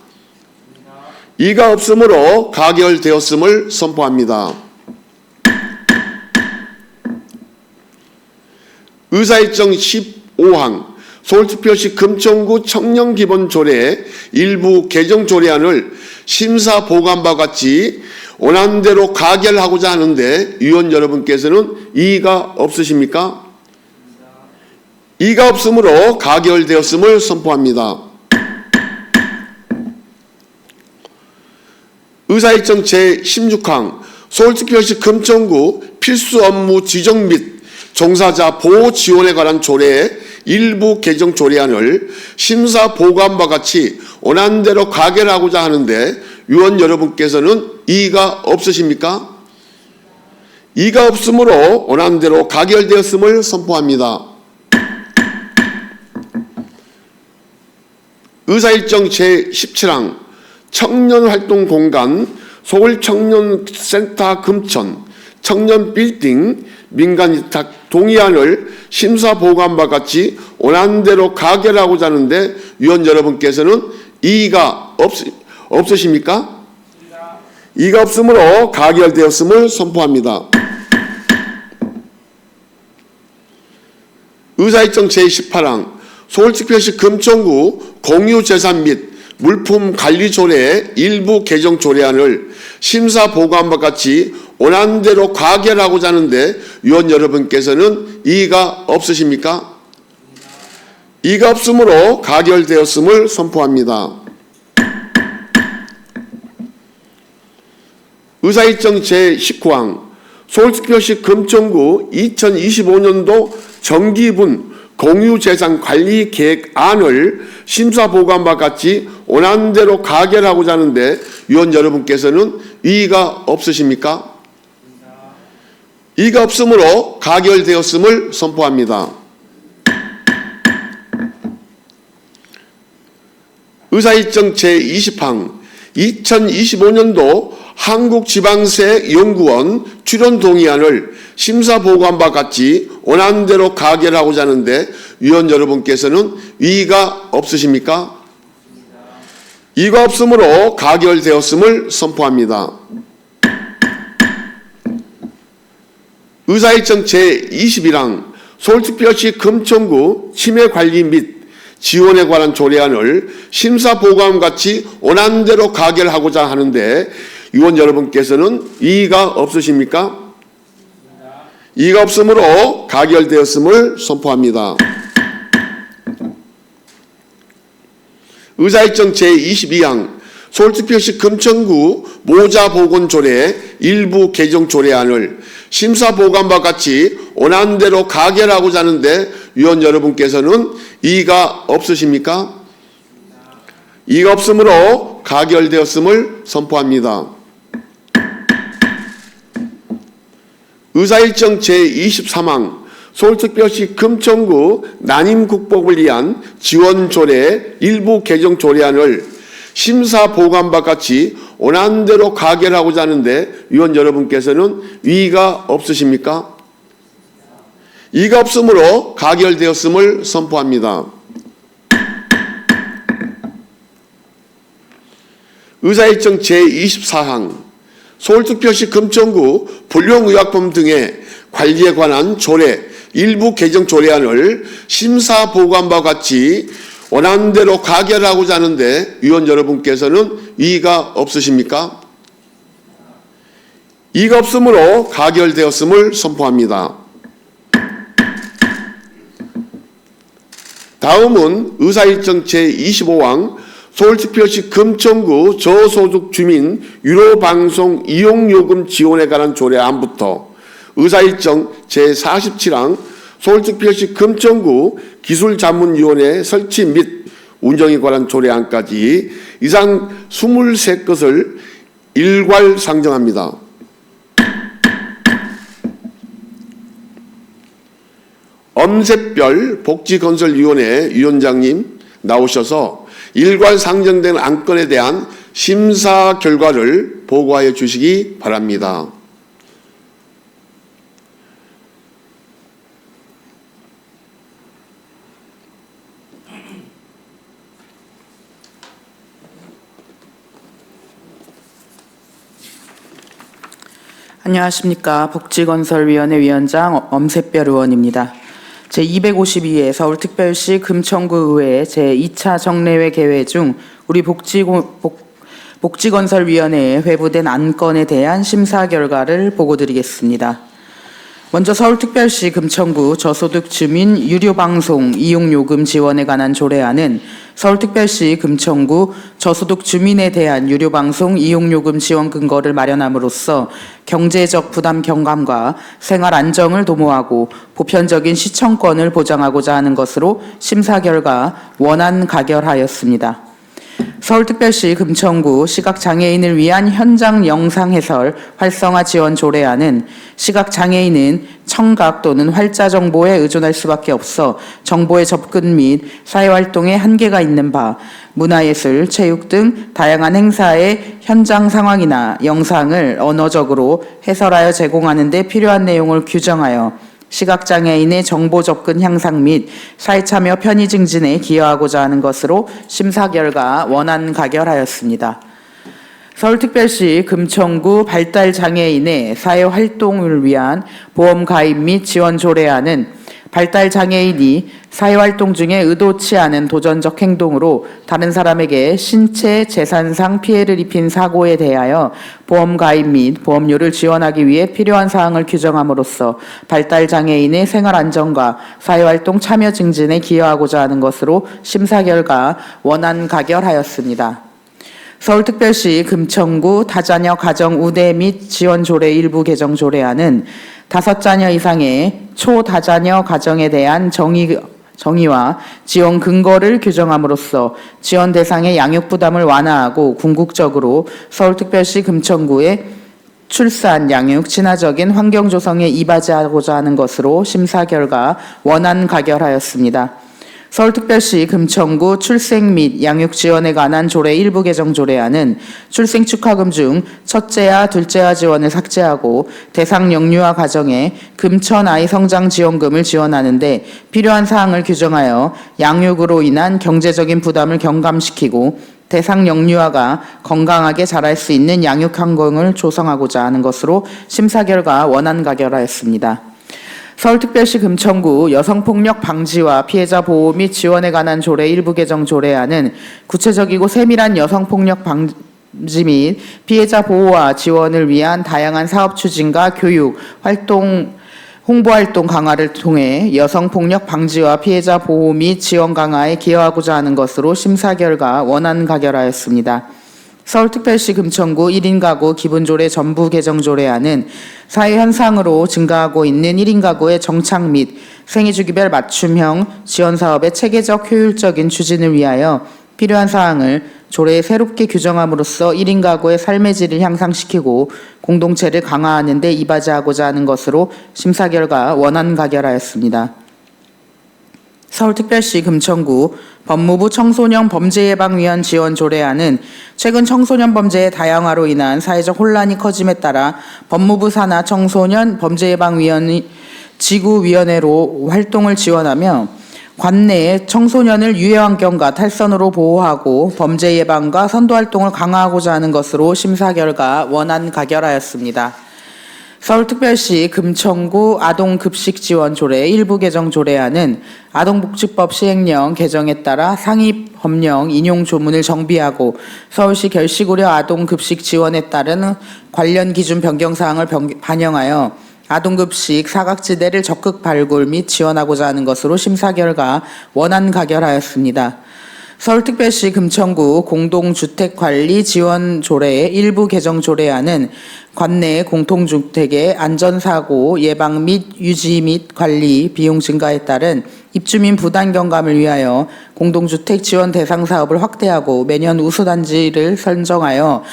이의가 없으므로 가결되었음을 선포합니다. 의사일정 15항 서울특별시 금천구 청년기본조례 일부 개정 조례안을 심사 보고한 바 같이 원안대로 가결하고자 하는데 위원 여러분께서는 이의가 없으십니까? 이의가 없으므로 가결되었음을 선포합니다. 의사일정 제16항 서울특별시 금천구 필수 업무 지정 및 종사자 보호 지원에 관한 조례의 일부 개정 조례안을 심사 보고한 바 같이 원안대로 가결하고자 하는데 위원 여러분께서는 이의가 없으십니까? 이의가 없으므로 원안대로 가결되었음을 선포합니다. 의사일정 제17항 청년활동공간 서울청년센터 금천 청년빌딩 민간위탁 동의안을 심사 보고한 바 같이 원안대로 가결하고자 하는데 위원 여러분께서는 이의가 없으십니까? 이의가 없으므로 가결되었음을 선포합니다. 의사일정 제18항 서울특별시 금천구 공유재산 및 물품관리조례의 일부 개정 조례안을 심사 보고한 바 같이 원안대로 가결하고자 하는데 위원 여러분께서는 이의가 없으십니까? 이의가 없으므로 가결되었음을 선포합니다. 의사일정 제19항 서울특별시 금천구 2025년도 정기분 공유재산관리계획안을 심사 보고한 바 같이 원안대로 가결하고자 하는데 위원 여러분께서는 이의가 없으십니까? 이의가 없으므로 가결되었음을 선포합니다. 의사일정 제20항 2025년도 한국지방세연구원 출연 동의안을 심사 보고한 바 같이 원안대로 가결하고자 하는데 위원 여러분께서는 이의가 없으십니까? 이의가 없으므로 가결되었음을 선포합니다. 의사일정 제21항 서울특별시 금천구 치매관리 및 지원에 관한 조례안을 심사 보고함 같이 원안대로 가결하고자 하는데 위원 여러분께서는 이의가 없으십니까? 이의가 없으므로 가결되었음을 선포합니다. 의사일정 제22항 서울특별시 금천구 모자보건조례 일부 개정 조례안을 심사 보고한 바 같이 원안대로 가결하고자 하는데 위원 여러분께서는 이의가 없으십니까? 이의가 없으므로 가결되었음을 선포합니다. 의사일정 제23항 서울특별시 금천구 난임국복을 위한 지원조례 일부 개정 조례안을 심사 보고한 바 같이 원안대로 가결하고자 하는데 위원 여러분께서는 이의가 없으십니까? 이의가 없으므로 가결되었음을 선포합니다. 의사일정 제24항 서울특별시 금천구 불용의약품 등의 관리에 관한 조례 일부 개정 조례안을 심사 보고한 바와 같이 원안대로 가결하고자 하는데 위원 여러분께서는 이의가 없으십니까? 이의가 없으므로 가결되었음을 선포합니다. 다음은 의사일정 제25항 서울특별시 금천구 저소득 주민 유료방송 이용요금 지원에 관한 조례안부터 의사일정 제47항 서울특별시 금천구 기술자문위원회 설치 및 운영에 관한 조례안까지 이상 23것을 일괄 상정합니다. 엄새별 복지건설위원회 위원장님 나오셔서 일괄 상정된 안건에 대한 심사 결과를 보고하여 주시기 바랍니다. 안녕하십니까. 복지건설위원회 위원장 엄새별 의원입니다. 제252회 서울특별시 금천구의회 제2차 정례회 개회 중 우리 복지건설위원회에 회부된 안건에 대한 심사 결과를 보고드리겠습니다. 먼저 서울특별시 금천구 저소득 주민 유료방송 이용요금 지원에 관한 조례안은 서울특별시 금천구 저소득 주민에 대한 유료방송 이용요금 지원 근거를 마련함으로써 경제적 부담 경감과 생활 안정을 도모하고 보편적인 시청권을 보장하고자 하는 것으로 심사 결과 원안 가결하였습니다. 서울특별시 금천구 시각장애인을 위한 현장 영상 해설 활성화 지원 조례안은 시각장애인은 청각 또는 활자 정보에 의존할 수밖에 없어 정보의 접근 및 사회활동에 한계가 있는 바 문화예술, 체육 등 다양한 행사의 현장 상황이나 영상을 언어적으로 해설하여 제공하는 데 필요한 내용을 규정하여 시각장애인의 정보 접근 향상 및 사회참여 편의 증진에 기여하고자 하는 것으로 심사 결과 원안 가결하였습니다. 서울특별시 금천구 발달장애인의 사회활동을 위한 보험 가입 및 지원 조례안은 발달장애인이 사회활동 중에 의도치 않은 도전적 행동으로 다른 사람에게 신체, 재산상 피해를 입힌 사고에 대하여 보험 가입 및 보험료를 지원하기 위해 필요한 사항을 규정함으로써 발달장애인의 생활 안정과 사회활동 참여 증진에 기여하고자 하는 것으로 심사 결과 원안 가결하였습니다. 서울특별시 금천구 다자녀 가정 우대 및 지원 조례 일부 개정 조례안은 5자녀 이상의 초다자녀 가정에 대한 정의와 지원 근거를 규정함으로써 지원 대상의 양육 부담을 완화하고 궁극적으로 서울특별시 금천구의 출산, 양육, 친화적인 환경 조성에 이바지하고자 하는 것으로 심사 결과 원안 가결하였습니다. 서울특별시 금천구 출생 및 양육 지원에 관한 조례 일부 개정 조례안은 출생 축하금 중 첫째와 둘째와 지원을 삭제하고 대상 영유아 가정에 금천 아이 성장 지원금을 지원하는데 필요한 사항을 규정하여 양육으로 인한 경제적인 부담을 경감시키고 대상 영유아가 건강하게 자랄 수 있는 양육 환경을 조성하고자 하는 것으로 심사 결과 원안 가결하였습니다. 서울특별시 금천구 여성폭력 방지와 피해자 보호 및 지원에 관한 조례 일부 개정 조례안은 구체적이고 세밀한 여성폭력 방지 및 피해자 보호와 지원을 위한 다양한 사업 추진과 교육, 홍보활동 강화를 통해 여성폭력 방지와 피해자 보호 및 지원 강화에 기여하고자 하는 것으로 심사 결과 원안 가결하였습니다. 서울특별시 금천구 1인 가구 기본조례 전부 개정 조례안은 사회 현상으로 증가하고 있는 1인 가구의 정착 및 생애주기별 맞춤형 지원 사업의 체계적 효율적인 추진을 위하여 필요한 사항을 조례에 새롭게 규정함으로써 1인 가구의 삶의 질을 향상시키고 공동체를 강화하는 데 이바지하고자 하는 것으로 심사 결과 원안 가결하였습니다. 서울특별시 금천구 법무부 청소년범죄예방위원 지원 조례안은 최근 청소년 범죄의 다양화로 인한 사회적 혼란이 커짐에 따라 법무부 산하 청소년범죄예방위원회 지구위원회로 활동을 지원하며 관내에 청소년을 유해 환경과 탈선으로 보호하고 범죄 예방과 선도 활동을 강화하고자 하는 것으로 심사 결과 원안 가결하였습니다. 서울특별시 금천구 아동급식지원조례 일부 개정 조례안은 아동복지법 시행령 개정에 따라 상위 법령 인용 조문을 정비하고 서울시 결식우려 아동급식 지원에 따른 관련 기준 변경사항을 반영하여 아동급식 사각지대를 적극 발굴 및 지원하고자 하는 것으로 심사 결과 원안 가결하였습니다. 서울특별시 금천구 공동주택관리지원조례 일부 개정 조례안은 관내 공동주택의 안전사고 예방 및 유지 및 관리 비용 증가에 따른 입주민 부담 경감을 위하여 공동주택 지원 대상 사업을 확대하고 매년 우수단지를 선정하여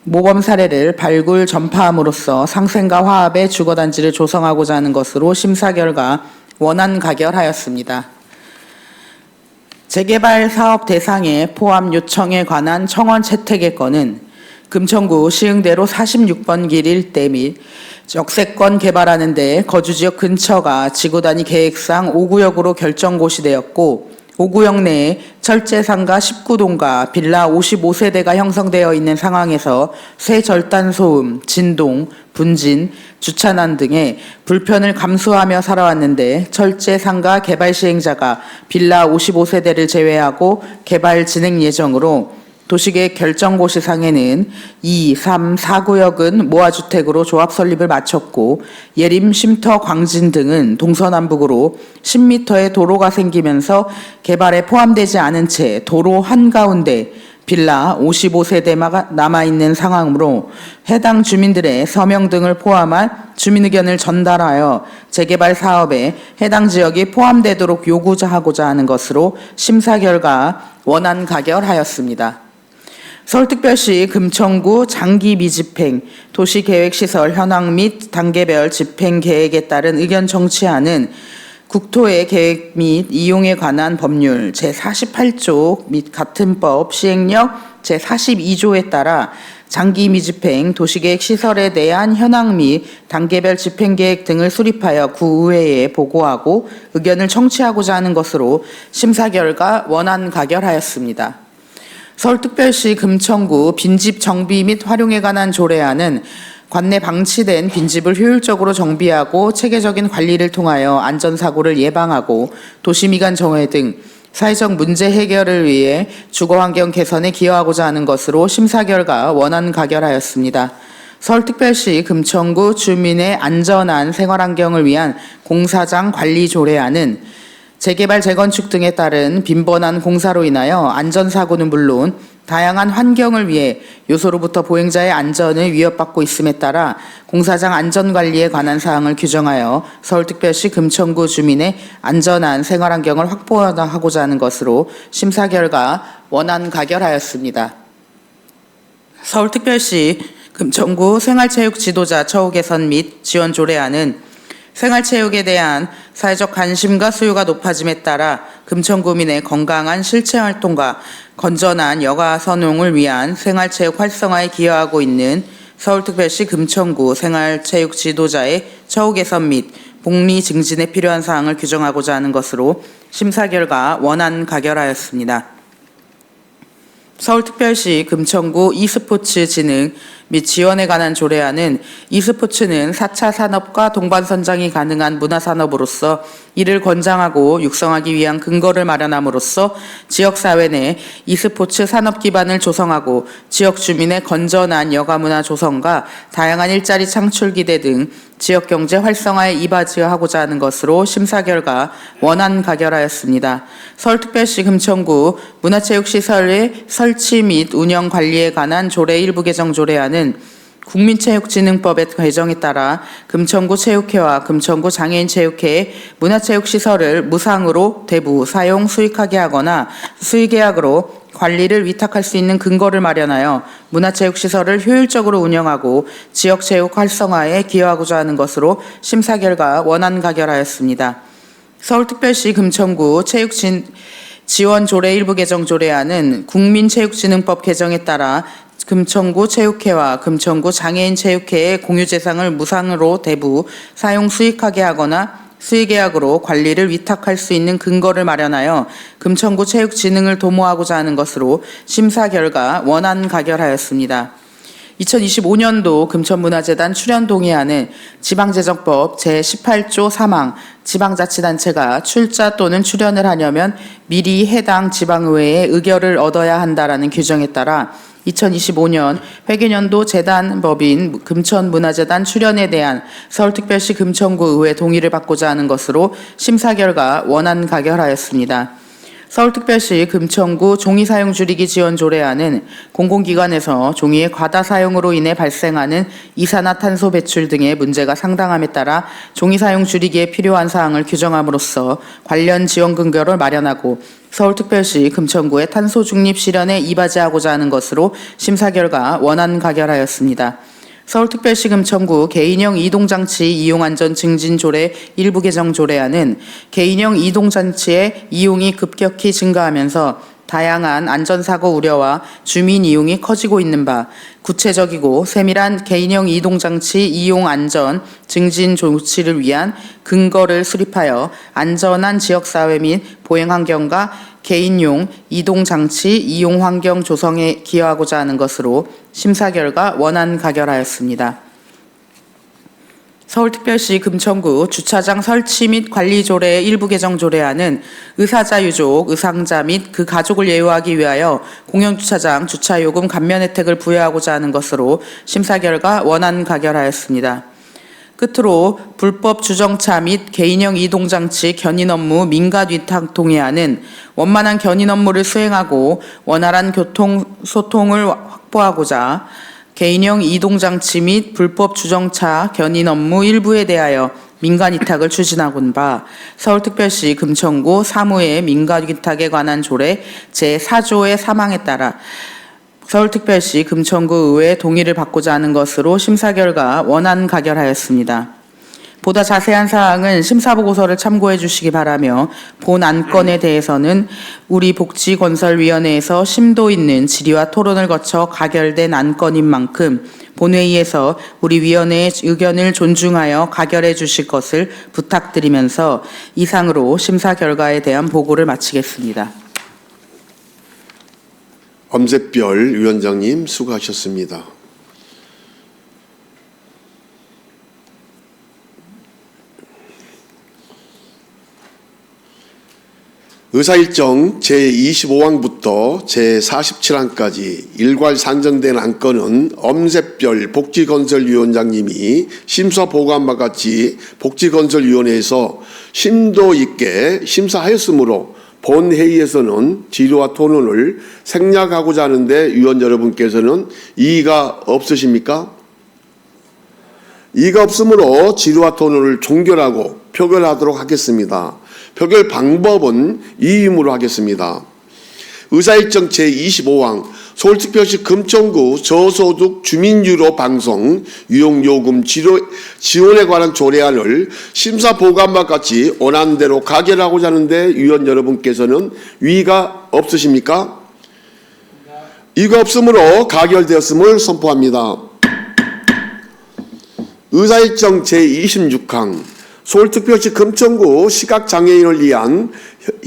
모범 사례를 발굴 전파함으로써 상생과 화합의 주거단지를 조성하고자 하는 것으로 심사 결과 원안 가결하였습니다. 재개발 사업 대상에 포함 요청에 관한 청원 채택의 건은 금천구 시흥대로 46번 길 일대 및 역세권 개발하는 데 거주지역 근처가 지구단위 계획상 5구역으로 결정고시되었고 5구역 내에 철제상가 19동과 빌라 55세대가 형성되어 있는 상황에서 새 절단소음, 진동, 분진, 주차난 등의 불편을 감수하며 살아왔는데 철제상가 개발 시행자가 빌라 55세대를 제외하고 개발 진행 예정으로 도시계획 결정고시상에는 2, 3, 4구역은 모아주택으로 조합 설립을 마쳤고 예림, 쉼터, 광진 등은 동서남북으로 10m의 도로가 생기면서 개발에 포함되지 않은 채 도로 한가운데 빌라 55세대가 남아있는 상황으로 해당 주민들의 서명 등을 포함한 주민 의견을 전달하여 재개발 사업에 해당 지역이 포함되도록 요구하고자 하는 것으로 심사 결과 원안 가결하였습니다. 서울특별시 금천구 장기 미집행 도시계획시설 현황 및 단계별 집행 계획에 따른 의견 청취안은 국토의 계획 및 이용에 관한 법률 제48조 및 같은 법 시행령 제42조에 따라 장기 미집행 도시계획 시설에 대한 현황 및 단계별 집행계획 등을 수립하여 구의회에 보고하고 의견을 청취하고자 하는 것으로 심사 결과 원안 가결하였습니다. 서울특별시 금천구 빈집 정비 및 활용에 관한 조례안은 관내 방치된 빈집을 효율적으로 정비하고 체계적인 관리를 통하여 안전사고를 예방하고 도시미관 정화 등 사회적 문제 해결을 위해 주거환경 개선에 기여하고자 하는 것으로 심사 결과 원안 가결하였습니다. 서울특별시 금천구 주민의 안전한 생활환경을 위한 공사장 관리 조례안은 재개발, 재건축 등에 따른 빈번한 공사로 인하여 안전사고는 물론 다양한 환경을 위해 요소로부터 보행자의 안전을 위협받고 있음에 따라 공사장 안전관리에 관한 사항을 규정하여 서울특별시 금천구 주민의 안전한 생활환경을 확보하고자 하는 것으로 심사 결과 원안 가결하였습니다. 서울특별시 금천구 생활체육 지도자 처우 개선 및 지원 조례안은 생활체육에 대한 사회적 관심과 수요가 높아짐에 따라 금천구민의 건강한 실체활동과 건전한 여가 선용을 위한 생활체육 활성화에 기여하고 있는 서울특별시 금천구 생활체육 지도자의 처우 개선 및 복리 증진에 필요한 사항을 규정하고자 하는 것으로 심사 결과 원안 가결하였습니다. 서울특별시 금천구 e스포츠 진흥 및 지원에 관한 조례안은 e스포츠는 4차 산업과 동반 선장이 가능한 문화산업으로서 이를 권장하고 육성하기 위한 근거를 마련함으로써 지역사회 내 e스포츠 산업 기반을 조성하고 지역 주민의 건전한 여가문화 조성과 다양한 일자리 창출 기대 등 지역경제 활성화에 이바지하고자 하는 것으로 심사 결과 원안 가결하였습니다. 서울특별시 금천구 문화체육시설의 설치 및 운영 관리에 관한 조례 일부 개정 조례안은 국민체육진흥법의 개정에 따라 금천구 체육회와 금천구 장애인체육회의 문화체육시설을 무상으로 대부, 사용, 수익하게 하거나 수의계약으로 관리를 위탁할 수 있는 근거를 마련하여 문화체육시설을 효율적으로 운영하고 지역체육 활성화에 기여하고자 하는 것으로 심사 결과 원안 가결하였습니다. 서울특별시 금천구 지원 조례 일부 개정 조례안은 국민체육진흥법 개정에 따라 금천구 체육회와 금천구 장애인 체육회의 공유재산을 무상으로 대부 사용 수익하게 하거나 수의계약으로 관리를 위탁할 수 있는 근거를 마련하여 금천구 체육진흥을 도모하고자 하는 것으로 심사 결과 원안 가결하였습니다. 2025년도 금천문화재단 출연 동의안은 지방재정법 제18조 3항 지방자치단체가 출자 또는 출연을 하려면 미리 해당 지방의회의 의결을 얻어야 한다라는 규정에 따라 2025년 회계년도 재단법인 금천문화재단 출연에 대한 서울특별시 금천구 의회 동의를 받고자 하는 것으로 심사 결과 원안 가결하였습니다. 서울특별시 금천구 종이사용 줄이기 지원 조례안은 공공기관에서 종이의 과다 사용으로 인해 발생하는 이산화탄소 배출 등의 문제가 상당함에 따라 종이사용 줄이기에 필요한 사항을 규정함으로써 관련 지원 근거를 마련하고 서울특별시 금천구의 탄소 중립 실현에 이바지하고자 하는 것으로 심사 결과 원안 가결하였습니다. 서울특별시 금천구 개인형 이동장치 이용안전 증진 조례 일부 개정 조례안은 개인형 이동장치의 이용이 급격히 증가하면서 다양한 안전사고 우려와 주민 이용이 커지고 있는 바 구체적이고 세밀한 개인형 이동장치 이용 안전 증진 조치를 위한 근거를 수립하여 안전한 지역사회 및 보행환경과 개인용 이동장치 이용 환경 조성에 기여하고자 하는 것으로 심사 결과 원안 가결하였습니다. 서울특별시 금천구 주차장 설치 및 관리 조례 일부 개정 조례안은 의사자 유족, 의상자 및 그 가족을 예우하기 위하여 공영주차장 주차요금 감면 혜택을 부여하고자 하는 것으로 심사 결과 원안 가결하였습니다. 끝으로 불법 주정차 및 개인형 이동장치 견인 업무 민간 위탁 동의안은 원만한 견인 업무를 수행하고 원활한 교통 소통을 확보하고자 개인형 이동장치 및 불법 주정차 견인 업무 일부에 대하여 민간 위탁을 추진하곤 바 서울특별시 금천구 사무의 민간 위탁에 관한 조례 제4조의 3항에 따라 서울특별시 금천구 의회 동의를 받고자 하는 것으로 심사 결과 원안 가결하였습니다. 보다 자세한 사항은 심사보고서를 참고해 주시기 바라며 본 안건에 대해서는 우리 복지건설위원회에서 심도 있는 질의와 토론을 거쳐 가결된 안건인 만큼 본회의에서 우리 위원회의 의견을 존중하여 가결해 주실 것을 부탁드리면서 이상으로 심사 결과에 대한 보고를 마치겠습니다. 엄세별 위원장님 수고하셨습니다. 의사일정 제25항부터 제47항까지 일괄 산정된 안건은 엄세별 복지건설위원장님이 심사보고한 바 같이 복지건설위원회에서 심도 있게 심사하였으므로 본회의에서는 질의와 토론을 생략하고자 하는데 위원 여러분께서는 이의가 없으십니까? 이의가 없으므로 질의와 토론을 종결하고 표결하도록 하겠습니다. 표결 방법은 이의임으로 하겠습니다. 의사일정 제25항 서울특별시 금천구 저소득 주민유로 방송 유용요금 지원에 관한 조례안을 심사보고한 바 같이 원안대로 가결하고자 하는데 위원 여러분께서는 이의가 없으십니까? 이의가 없으므로 가결되었음을 선포합니다. 의사일정 제26항 서울특별시 금천구 시각장애인을 위한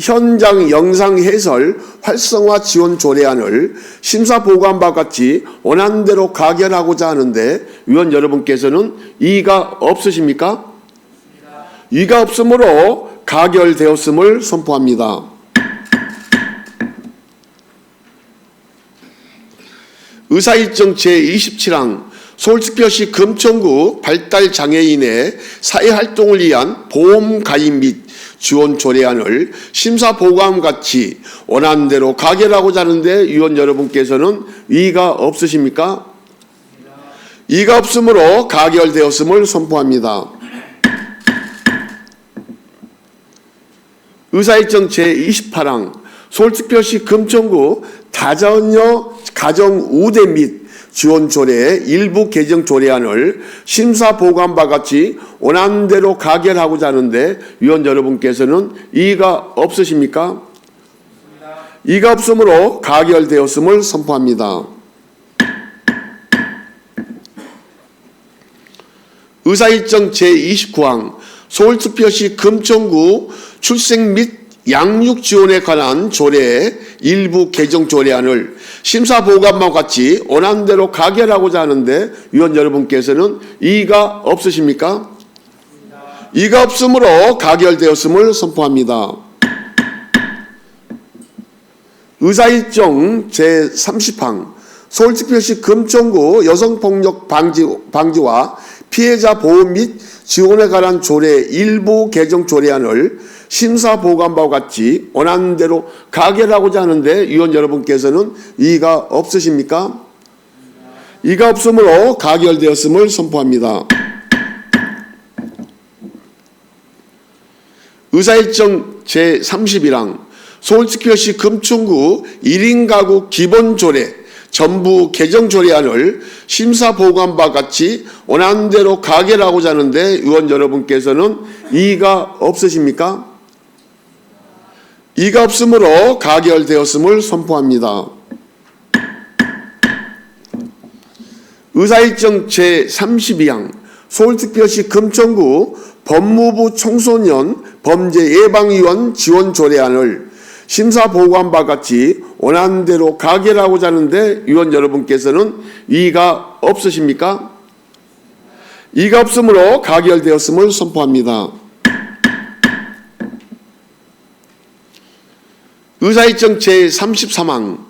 현장 영상 해설 활성화 지원 조례안을 심사보고한 바 같이 원안대로 가결하고자 하는데 위원 여러분께서는 이의가 없으십니까? 이의가 없으므로 가결되었음을 선포합니다. 의사일정 제27항 서울특별시 금천구 발달장애인의 사회활동을 위한 보험 가입 및 지원 조례안을 심사보고함 같이 원안대로 가결하고자 하는데 위원 여러분께서는 이의가 없으십니까? 이의가 없으므로 가결되었음을 선포합니다. 의사일정 제28항 서울특별시 금천구 다자녀 가정 우대 및 지원 조례 일부 개정 조례안을 심사 보고한 바 같이 원안대로 가결하고자 하는데 위원 여러분께서는 이의가 없으십니까? 이의가 없으므로 가결되었음을 선포합니다. 의사일정 제29항 서울특별시 금천구 출생 및 양육 지원에 관한 조례 일부 개정 조례안을 심사 보고한 바와 같이 원안대로 가결하고자 하는데 위원 여러분께서는 이의가 없으십니까? 이의가 없으므로 가결되었음을 선포합니다. 의사일정 제30항 서울특별시 금천구 여성폭력 방지와 피해자 보호 및 지원에 관한 조례 일부 개정 조례안을 심사 보고한 바와 같이 원안대로 가결하고자 하는데 위원 여러분께서는 이의가 없으십니까? 이의가 없으므로 가결되었음을 선포합니다. 의사일정 제31항 서울특별시 금천구 1인 가구 기본조례 전부 개정 조례안을 심사 보고한 바와 같이 원안대로 가결하고자 하는데 의원 여러분께서는 이의가 없으십니까? 이의가 없으므로 가결되었음을 선포합니다. 의사일정 제32항 서울특별시 금천구 법무부 청소년 범죄 예방위원 지원 조례안을 심사 보고한 바와 같이 원안대로 가결하고자 하는데 위원 여러분께서는 이의가 없으십니까? 이의가 없으므로 가결되었음을 선포합니다. 의사일정 제33항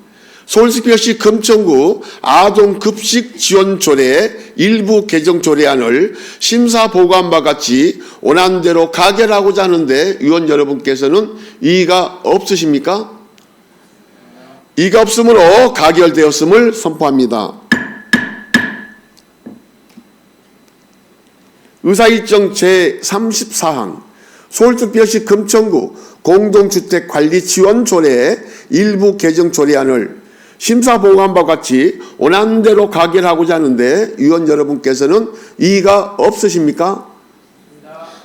서울특별시 금천구 아동급식 지원 조례 일부 개정 조례안을 심사 보고한 바와 같이 원안대로 가결하고자 하는데 위원 여러분께서는 이의가 없으십니까? 이의가 없으므로 가결되었음을 선포합니다. 의사일정 제34항 서울특별시 금천구 공동주택관리 지원 조례 일부 개정 조례안을 심사 보고한 바와 같이 원안대로 가결하고자 하는데 위원 여러분께서는 이의가 없으십니까?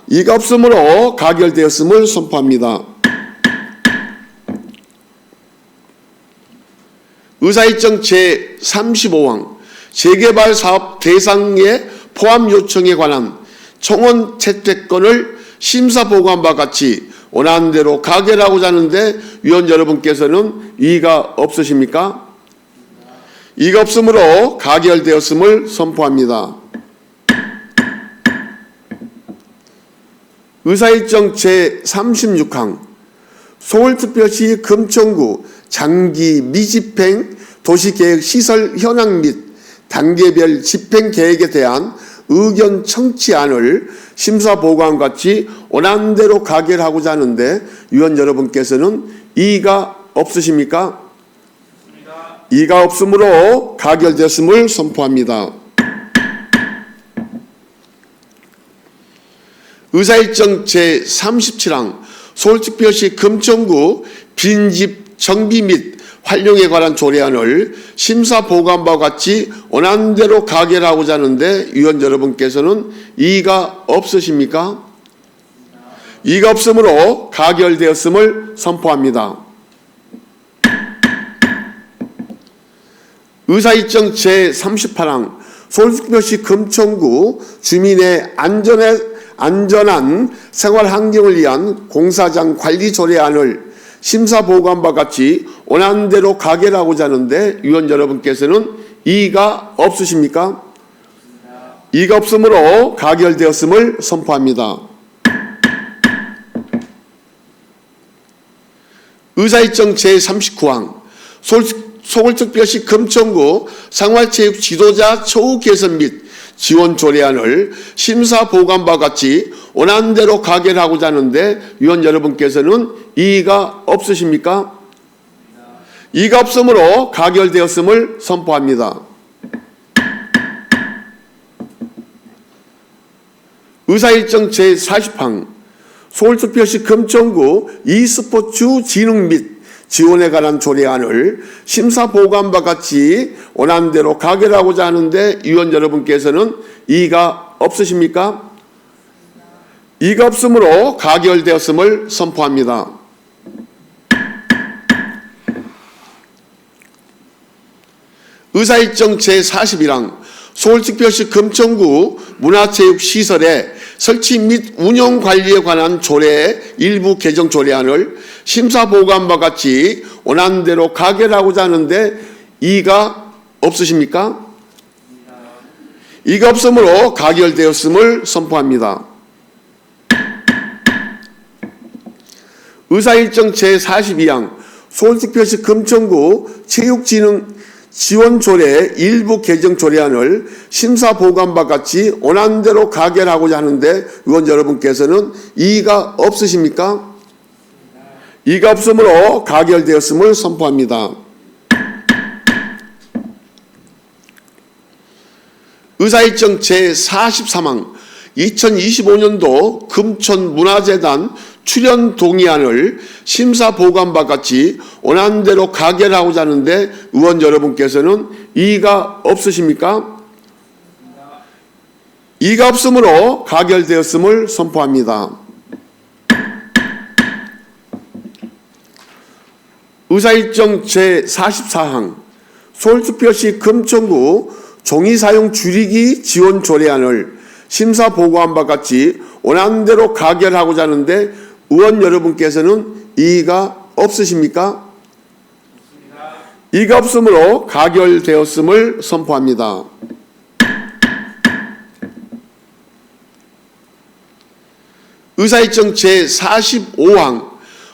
이의가 없으므로 가결되었음을 선포합니다. 의사일정 제35항 재개발 사업 대상의 포함 요청에 관한 청원 채택권을 심사 보고한 바와 같이 원안대로 가결하고자 하는데 위원 여러분께서는 이의가 없으십니까? 이의가 없으므로 가결되었음을 선포합니다. 의사일정 제36항 서울특별시 금천구 장기 미집행 도시계획 시설 현황 및 단계별 집행 계획에 대한 의견 청취안을 심사 보고한 같이 원안대로 가결하고자 하는데 위원 여러분께서는 이의가 없으십니까? 이의가 없으므로 가결되었음을 선포합니다. 의사일정 제37항 서울특별시 금천구 빈집 정비 및 활용에 관한 조례안을 심사 보고한 바와 같이 원안대로 가결하고자 하는데 위원 여러분께서는 이의가 없으십니까? 이의가 없으므로 가결되었음을 선포합니다. 의사일정 제38항 서울특별시 금천구 주민의 안전한 생활 환경을 위한 공사장 관리 조례안을 심사 보고한 바와 같이 원안대로 가결하고자 하는데 위원 여러분께서는 이의가 없으십니까? 이의가 없으므로 가결되었음을 선포합니다. 의사일정 제39항 서울특별시 금천구 생활체육 지도자 처우 개선 및 지원 조례안을 심사 보고한 바와 같이 원안대로 가결하고자 하는데 위원 여러분께서는 이의가 없으십니까? 이의가 없으므로 가결되었음을 선포합니다. 의사일정 제40항 서울특별시 금천구 e스포츠 진흥 및 지원에 관한 조례안을 심사 보고한 바 같이 원안대로 가결하고자 하는데 위원 여러분께서는 이의가 없으십니까? 이의가 없으므로 가결되었음을 선포합니다. 의사일정 제41항 서울특별시 금천구 문화체육시설의 설치 및 운영 관리에 관한 조례 일부 개정 조례안을 심사 보고한 바 같이 원안대로 가결하고자 하는데 이의가 없으십니까? 이의가 없으므로 가결되었음을 선포합니다. 의사일정 제42항 서울특별시 금천구 체육진흥 지원조례 일부 개정 조례안을 심사 보고한 바 같이 원안대로 가결하고자 하는데 의원 여러분께서는 이의가 없으십니까? 이의가 없으므로 가결되었음을 선포합니다. 의사일정 제43항 2025년도 금천문화재단 출연 동의안을 심사 보고한 바 같이 원안대로 가결하고자 하는데 의원 여러분께서는 이의가 없으십니까? 이의가 없으므로 가결되었음을 선포합니다. 의사일정 제44항 서울특별시 금천구 종이사용 줄이기 지원 조례안을 심사 보고한 바 같이 원안대로 가결하고자 하는데 의원 여러분께서는 이의가 없으십니까? 이의가 없으므로 가결되었음을 선포합니다. 의사일정 제45항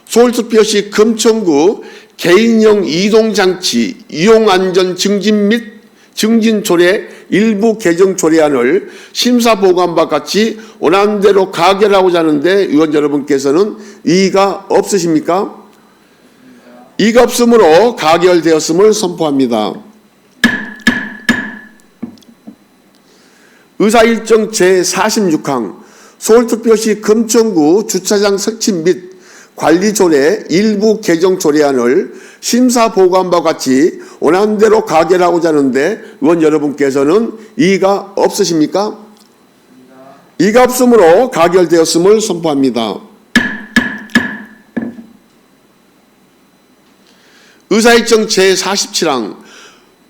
서울특별시 금천구 개인형 이동장치 이용안전 증진 및 증진 조례 일부 개정 조례안을 심사 보고한 바 같이 원안대로 가결하고자 하는데 의원 여러분께서는 이의가 없으십니까? 이의가 없으므로 가결되었음을 선포합니다. 의사일정 제46항 서울특별시 금천구 주차장 설치 및 관리 조례 일부 개정 조례안을 심사 보고한 바 같이 원안대로 가결하고자 하는데 의원 여러분께서는 이의가 없으십니까? 이의가 없으므로 가결되었음을 선포합니다. 의사일정 제47항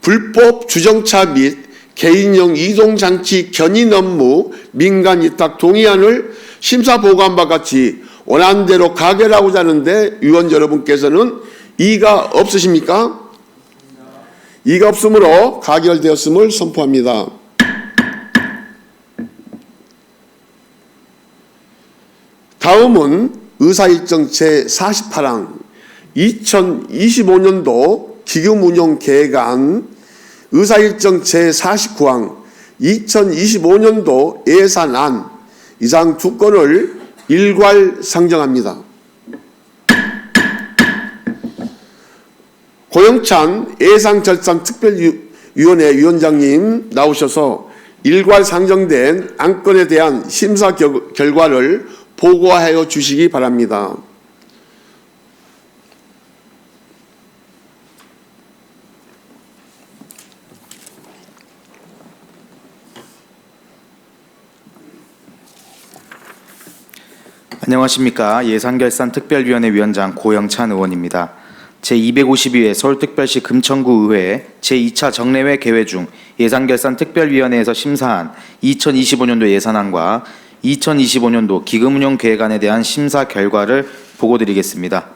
불법 주정차 및 개인형 이동장치 견인 업무 민간 위탁 동의안을 심사 보고한 바 같이 원안대로 가결하고자 하는데 위원 여러분께서는 이의가 없으십니까? 이의가 없으므로 가결되었음을 선포합니다. 다음은 의사일정 제48항 2025년도 기금운용 계획안 의사일정 제49항 2025년도 예산안 이상 두 건을 일괄 상정합니다. 고영찬 예산절산특별위원회 위원장님 나오셔서 일괄 상정된 안건에 대한 심사 결과를 보고하여 주시기 바랍니다. 안녕하십니까. 예산결산특별위원회 위원장 고영찬 의원입니다. 제252회 서울특별시 금천구 의회 제2차 정례회 개회 중 예산결산특별위원회에서 심사한 2025년도 예산안과 2025년도 기금운용 계획안에 대한 심사 결과를 보고드리겠습니다.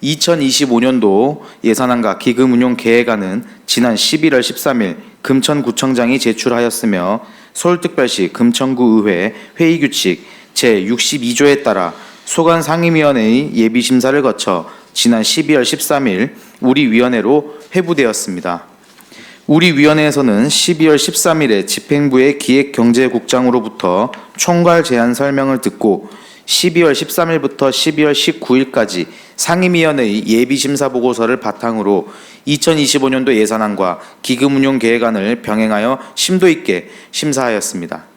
2025년도 예산안과 기금운용 계획안은 지난 11월 13일 금천구청장이 제출하였으며 서울특별시 금천구의회 회의규칙 제62조에 따라 소관상임위원회의 예비심사를 거쳐 지난 12월 13일 우리 위원회로 회부되었습니다. 우리 위원회에서는 12월 13일에 집행부의 기획경제국장으로부터 총괄 제안 설명을 듣고 12월 13일부터 12월 19일까지 상임위원회의 예비심사 보고서를 바탕으로 2025년도 예산안과 기금운용 계획안을 병행하여 심도 있게 심사하였습니다.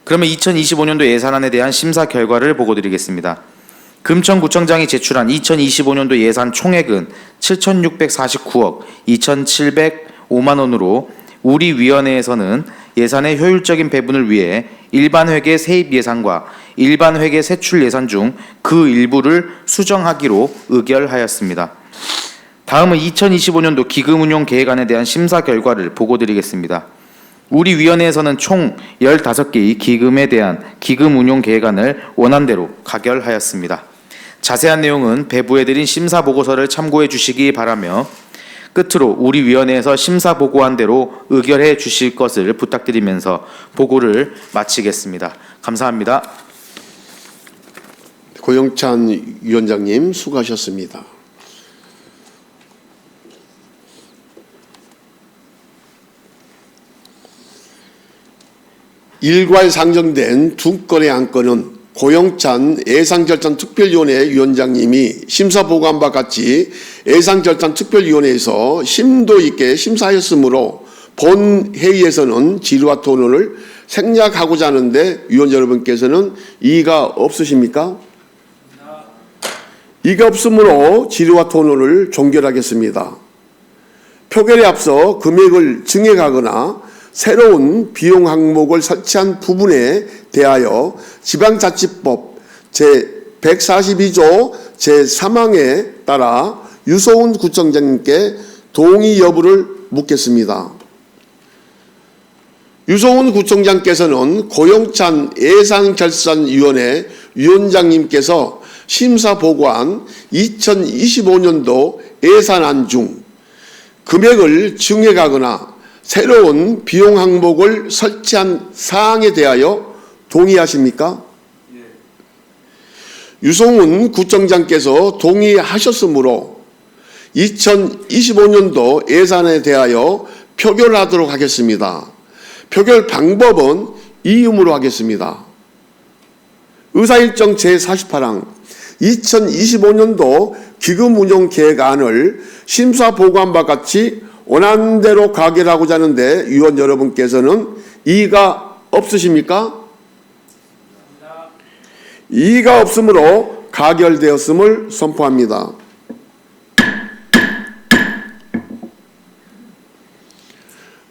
그러면 2025년도 예산안에 대한 심사 결과를 보고드리겠습니다. 금천구청장이 제출한 2025년도 예산 총액은 7,649억 2,705만 원으로 우리 위원회에서는 예산의 효율적인 배분을 위해 일반 회계 세입 예산과 일반 회계 세출 예산 중 그 일부를 수정하기로 의결하였습니다. 다음은 2025년도 기금 운용 계획안에 대한 심사 결과를 보고드리겠습니다. 우리 위원회에서는 총 15개의 기금에 대한 기금 운용 계획안을 원안대로 가결하였습니다. 자세한 내용은 배부해드린 심사 보고서를 참고해 주시기 바라며 끝으로 우리 위원회에서 심사 보고한 대로 의결해 주실 것을 부탁드리면서 보고를 마치겠습니다. 감사합니다. 고영찬 위원장님 수고하셨습니다. 일괄 상정된 두 건의 안건은 고영찬 예산결산특별위원회 위원장님이 심사 보고한 바 같이 예산결산특별위원회에서 심도 있게 심사하였으므로 본 회의에서는 질의와 토론을 생략하고자 하는데 위원 여러분께서는 이의가 없으십니까? 이의가 없으므로 질의와 토론을 종결하겠습니다. 표결에 앞서 금액을 증액하거나 새로운 비용 항목을 설치한 부분에 대하여 지방자치법 제142조 제3항에 따라 유소은 구청장님께 동의 여부를 묻겠습니다. 유소은 구청장께서는 고영찬 예산결산위원회 위원장님께서 심사 보고한 2025년도 예산안 중 금액을 증액하거나 새로운 비용 항목을 설치한 사항에 대하여 동의하십니까? 유성훈 구청장께서 동의하셨으므로 2025년도 예산에 대하여 표결하도록 하겠습니다. 표결 방법은 이음으로 하겠습니다. 의사일정 제48항 2025년도 기금운용계획안을 심사 보고한 바 같이 원안대로 가결하고자 하는데 위원 여러분께서는 이의가 없으십니까? 이의가 없으므로 가결되었음을 선포합니다.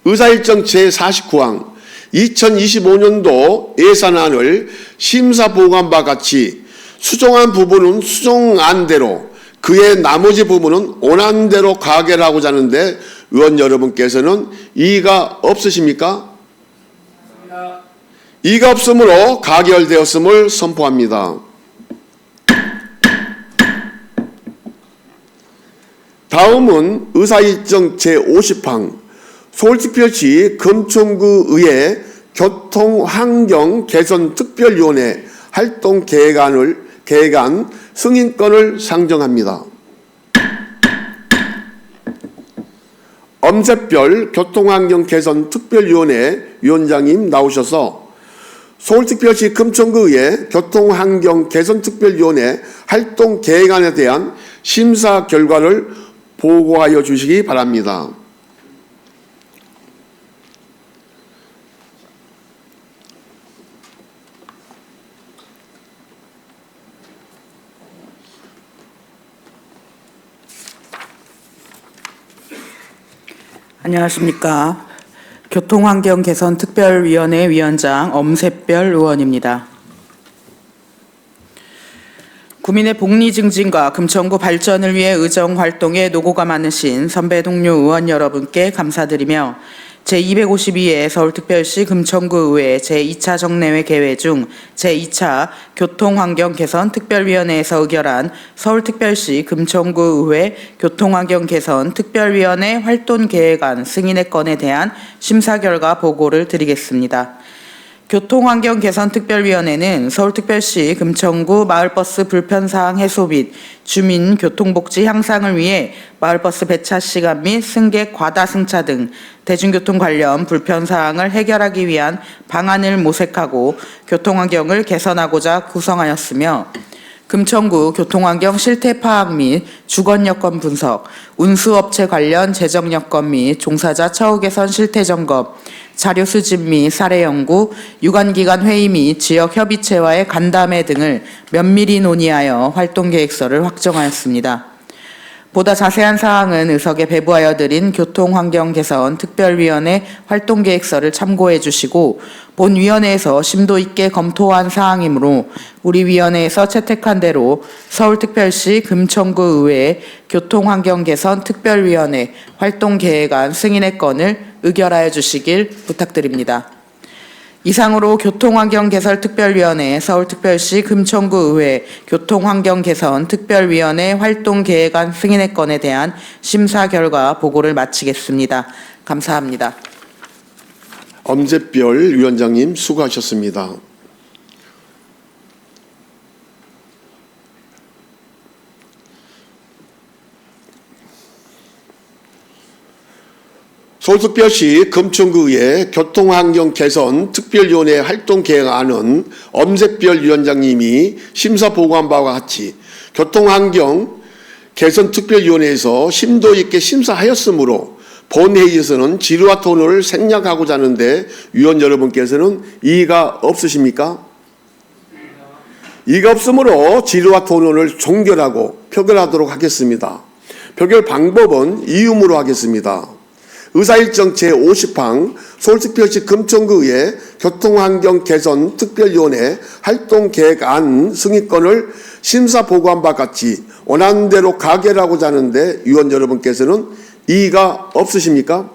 의사일정 제49항 2025년도 예산안을 심사 보고한 바 같이 수정한 부분은 수정안대로 그의 나머지 부분은 원안대로 가결하고자 하는데 의원 여러분께서는 이의가 없으십니까? 이의가 없으므로 가결되었음을 선포합니다. 다음은 의사일정 제50항 서울특별시 금천구의회 교통환경개선특별위원회 활동계획안 승인권을 상정합니다. 엄세별 교통환경개선특별위원회 위원장님 나오셔서 서울특별시 금천구의회 교통환경개선특별위원회 활동계획안에 대한 심사 결과를 보고하여 주시기 바랍니다. 안녕하십니까. 교통환경개선특별위원회 위원장 엄세별 의원입니다. 구민의 복리 증진과 금천구 발전을 위해 의정활동에 노고가 많으신 선배 동료 의원 여러분께 감사드리며 제252회 서울특별시 금천구의회 제2차 정례회 개회 중 제2차 교통환경개선특별위원회에서 의결한 서울특별시 금천구의회 교통환경개선특별위원회 활동계획안 승인의 건에 대한 심사 결과 보고를 드리겠습니다. 교통환경개선특별위원회는 서울특별시 금천구 마을버스 불편사항 해소 및 주민 교통복지 향상을 위해 마을버스 배차 시간 및 승객 과다 승차 등 대중교통 관련 불편사항을 해결하기 위한 방안을 모색하고 교통환경을 개선하고자 구성하였으며 금천구 교통환경 실태 파악 및 주건 여건 분석, 운수업체 관련 재정 여건 및 종사자 처우 개선 실태 점검, 자료 수집 및 사례 연구, 유관기관 회의 및 지역 협의체와의 간담회 등을 면밀히 논의하여 활동계획서를 확정하였습니다. 보다 자세한 사항은 의석에 배부하여 드린 교통환경개선 특별위원회 활동계획서를 참고해 주시고 본 위원회에서 심도 있게 검토한 사항이므로 우리 위원회에서 채택한 대로 서울특별시 금천구 의회의 교통환경개선 특별위원회 활동계획안 승인의 건을 의결하여 주시길 부탁드립니다. 이상으로 교통환경개선특별위원회 서울특별시 금천구 의회 교통환경개선 특별위원회 활동계획안 승인의 건에 대한 심사 결과 보고를 마치겠습니다. 감사합니다. 엄재별 위원장님 수고하셨습니다. 서울특별시 금천구의 교통환경 개선 특별위원회 활동계획안은 엄재별 위원장님이 심사 보고한 바와 같이 교통환경 개선 특별위원회에서 심도 있게 심사하였으므로 본회의에서는 질의와 토론을 생략하고자 하는데 위원 여러분께서는 이의가 없으십니까? 이의가 없으므로 질의와 토론을 종결하고 표결하도록 하겠습니다. 표결 방법은 이음으로 하겠습니다. 의사일정 제50항 서울특별시 금천구의 교통환경 개선 특별위원회 활동계획안 승인권을 심사 보고한 바 같이 원하는 대로 가결하고자 하는데 위원 여러분께서는 이의가 없으십니까?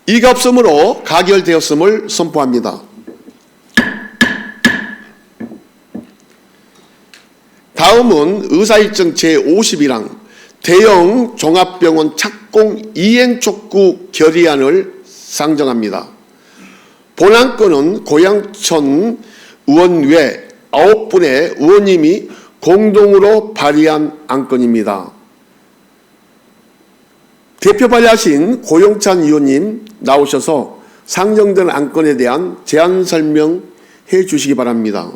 이의가 없으므로 가결되었음을 선포합니다. 다음은 의사일정 제51항 대형 종합병원 착공 이행 촉구 결의안을 상정합니다. 본안건은 고양천 의원 외 9분의 의원님이 공동으로 발의한 안건입니다. 대표 발의하신 고영찬 의원님 나오셔서 상정된 안건에 대한 제안 설명해 주시기 바랍니다.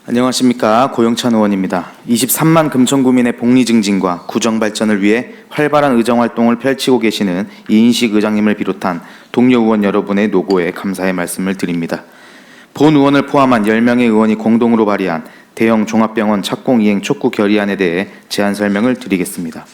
안녕하십니까. 고영찬 의원입니다. 23만 금천구민의 복리 증진과 구정 발전을 위해 활발한 의정활동을 펼치고 계시는 이인식 의장님을 비롯한 동료 의원 여러분의 노고에 감사의 말씀을 드립니다. 본 의원을 포함한 10명의 의원이 공동으로 발의한 대형 종합병원 착공 이행 촉구 결의안에 대해 제안 설명을 드리겠습니다.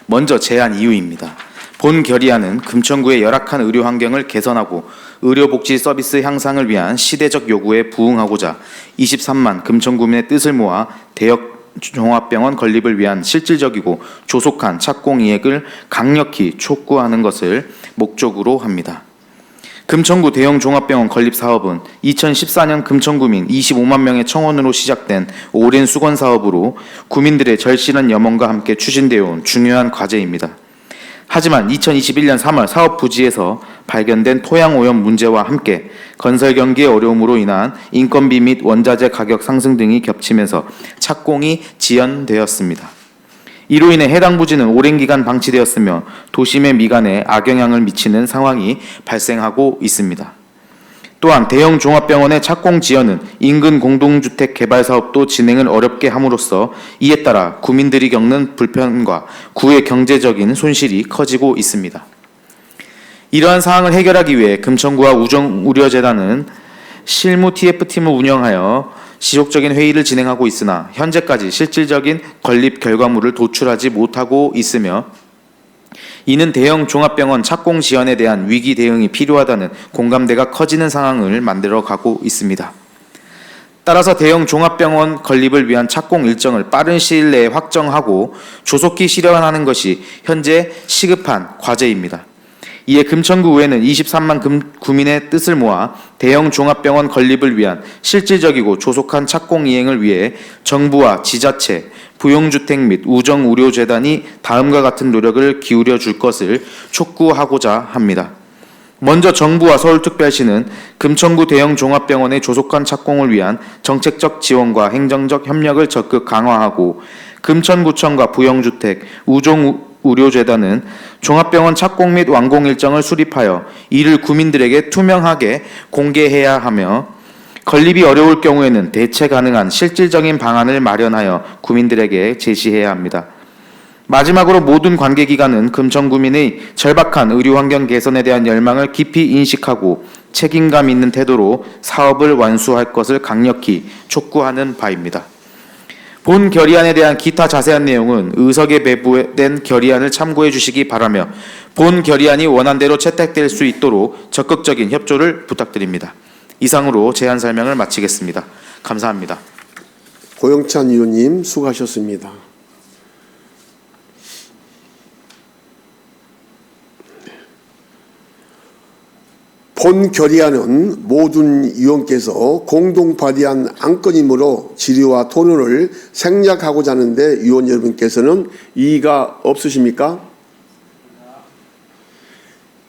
먼저 제안 이유입니다. 본 결의안은 금천구의 열악한 의료 환경을 개선하고 의료복지 서비스 향상을 위한 시대적 요구에 부응하고자 23만 금천구민의 뜻을 모아 대형 종합병원 건립을 위한 실질적이고 조속한 착공 이행을 강력히 촉구하는 것을 목적으로 합니다. 금천구 대형 종합병원 건립 사업은 2014년 금천구민 25만 명의 청원으로 시작된 오랜 수건 사업으로 구민들의 절실한 염원과 함께 추진되어 온 중요한 과제입니다. 하지만 2021년 3월 사업 부지에서 발견된 토양 오염 문제와 함께 건설 경기의 어려움으로 인한 인건비 및 원자재 가격 상승 등이 겹치면서 착공이 지연되었습니다. 이로 인해 해당 부지는 오랜 기간 방치되었으며 도심의 미관에 악영향을 미치는 상황이 발생하고 있습니다. 또한 대형 종합병원의 착공 지연은 인근 공동주택 개발 사업도 진행을 어렵게 함으로써 이에 따라 구민들이 겪는 불편과 구의 경제적인 손실이 커지고 있습니다. 이러한 사항을 해결하기 위해 금천구와 우정우려재단은 실무 TF팀을 운영하여 지속적인 회의를 진행하고 있으나 현재까지 실질적인 건립 결과물을 도출하지 못하고 있으며 이는 대형 종합병원 착공 지연에 대한 위기 대응이 필요하다는 공감대가 커지는 상황을 만들어가고 있습니다. 따라서 대형 종합병원 건립을 위한 착공 일정을 빠른 시일 내에 확정하고 조속히 실현하는 것이 현재 시급한 과제입니다. 이에 금천구 의회는 23만 구민의 뜻을 모아 대형 종합병원 건립을 위한 실질적이고 조속한 착공 이행을 위해 정부와 지자체, 부용주택 및 우정의료재단이 다음과 같은 노력을 기울여 줄 것을 촉구하고자 합니다. 먼저 정부와 서울특별시는 금천구 대형 종합병원의 조속한 착공을 위한 정책적 지원과 행정적 협력을 적극 강화하고 금천구청과 부용주택, 의료재단은 종합병원 착공 및 완공 일정을 수립하여 이를 구민들에게 투명하게 공개해야 하며 건립이 어려울 경우에는 대체 가능한 실질적인 방안을 마련하여 구민들에게 제시해야 합니다. 마지막으로 모든 관계기관은 금천구민의 절박한 의료환경 개선에 대한 열망을 깊이 인식하고 책임감 있는 태도로 사업을 완수할 것을 강력히 촉구하는 바입니다. 본 결의안에 대한 기타 자세한 내용은 의석에 배부된 결의안을 참고해 주시기 바라며 본 결의안이 원안대로 채택될 수 있도록 적극적인 협조를 부탁드립니다. 이상으로 제안 설명을 마치겠습니다. 감사합니다. 고영찬 의원님 수고하셨습니다. 본 결의안은 모든 의원께서 공동 발의한 안건이므로 질의와 토론을 생략하고자 하는데 의원 여러분께서는 이의가 없으십니까?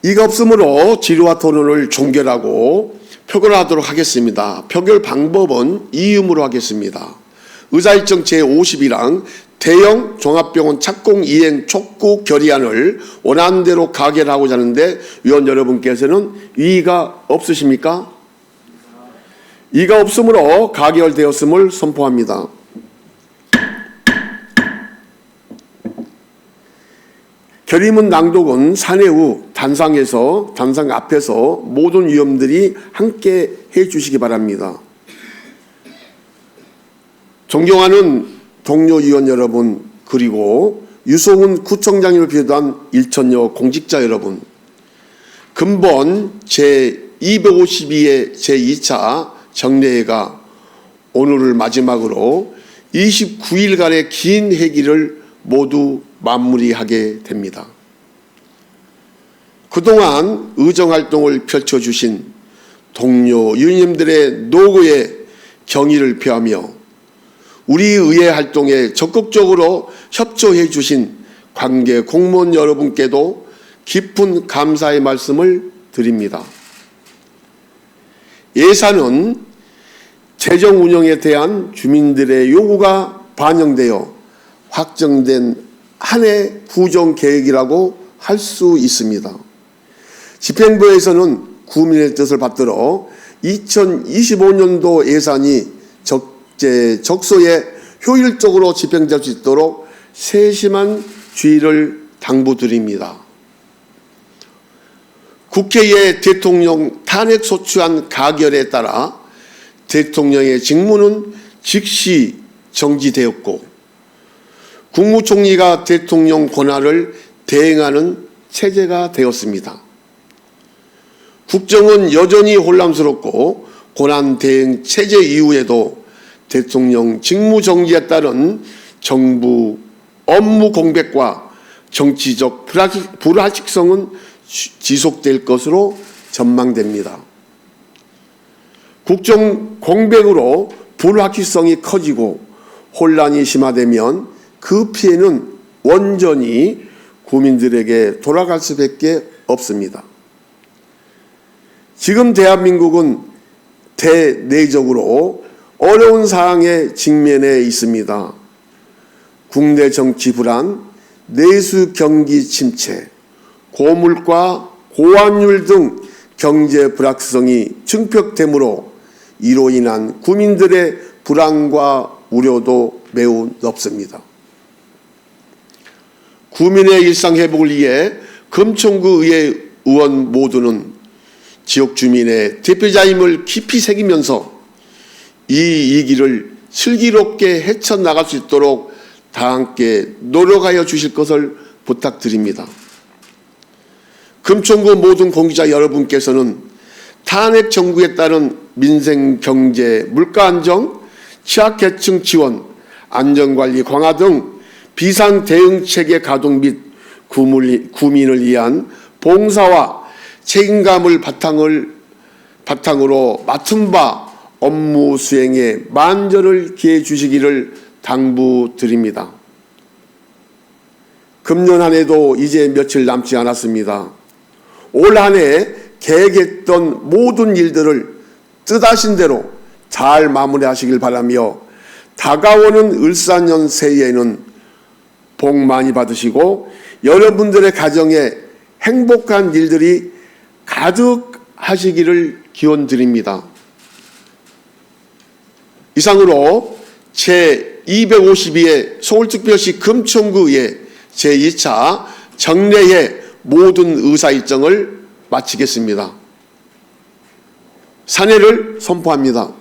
이의가 없으므로 질의와 토론을 종결하고 표결하도록 하겠습니다. 표결 방법은 이음으로 하겠습니다. 의사일정 제51항 대형 종합병원 착공 이행 촉구 결의안을 원안대로 가결하고자 하는데 위원 여러분께서는 이의가 없으십니까? 이의가 없으므로 가결되었음을 선포합니다. 결의문 낭독은 산해 후 단상 앞에서 모든 위원들이 함께 해주시기 바랍니다. 존경하는 동료 의원 여러분, 그리고 유성훈 구청장님을 비롯한 일천여 공직자 여러분, 근본 제252회 제2차 정례회가 오늘을 마지막으로 29일간의 긴 회기를 모두 마무리하게 됩니다. 그동안 의정활동을 펼쳐주신 동료 의원님들의 노고에 경의를 표하며 우리 의회 활동에 적극적으로 협조해 주신 관계 공무원 여러분께도 깊은 감사의 말씀을 드립니다. 예산은 재정 운영에 대한 주민들의 요구가 반영되어 확정된 한 해 구정 계획이라고 할 수 있습니다. 집행부에서는 구민의 뜻을 받들어 2025년도 예산이 적소에 효율적으로 집행될 수 있도록 세심한 주의를 당부드립니다. 국회의 대통령 탄핵 소추안 가결에 따라 대통령의 직무는 즉시 정지되었고 국무총리가 대통령 권한을 대행하는 체제가 되었습니다. 국정은 여전히 혼란스럽고 권한 대행 체제 이후에도 대통령 직무 정지에 따른 정부 업무 공백과 정치적 불확실성은 지속될 것으로 전망됩니다. 국정 공백으로 불확실성이 커지고 혼란이 심화되면 그 피해는 원전히 국민들에게 돌아갈 수밖에 없습니다. 지금 대한민국은 대내적으로 어려운 상황에 직면해 있습니다. 국내 정치 불안, 내수 경기 침체, 고물가, 고환율 등 경제 불확실성이 증폭되므로 이로 인한 국민들의 불안과 우려도 매우 높습니다. 국민의 일상 회복을 위해 금천구 의회 의원 모두는 지역 주민의 대표자임을 깊이 새기면서 이 위기를 슬기롭게 헤쳐나갈 수 있도록 다 함께 노력하여 주실 것을 부탁드립니다. 금천구 모든 공직자 여러분께서는 탄핵 정부에 따른 민생, 경제, 물가 안정, 취약계층 지원, 안전관리 강화 등 비상 대응 체계 가동 및 구민을 위한 봉사와 책임감을 바탕으로 맡은 바 업무 수행에 만전을 기해 주시기를 당부드립니다. 금년 한 해도 이제 며칠 남지 않았습니다. 올 한 해 계획했던 모든 일들을 뜻하신 대로 잘 마무리하시길 바라며 다가오는 을사년 새해에는 복 많이 받으시고 여러분들의 가정에 행복한 일들이 가득하시기를 기원드립니다. 이상으로 제252회 서울특별시 금천구의 제2차 정례의 모든 의사 일정을 마치겠습니다. 산회를 선포합니다.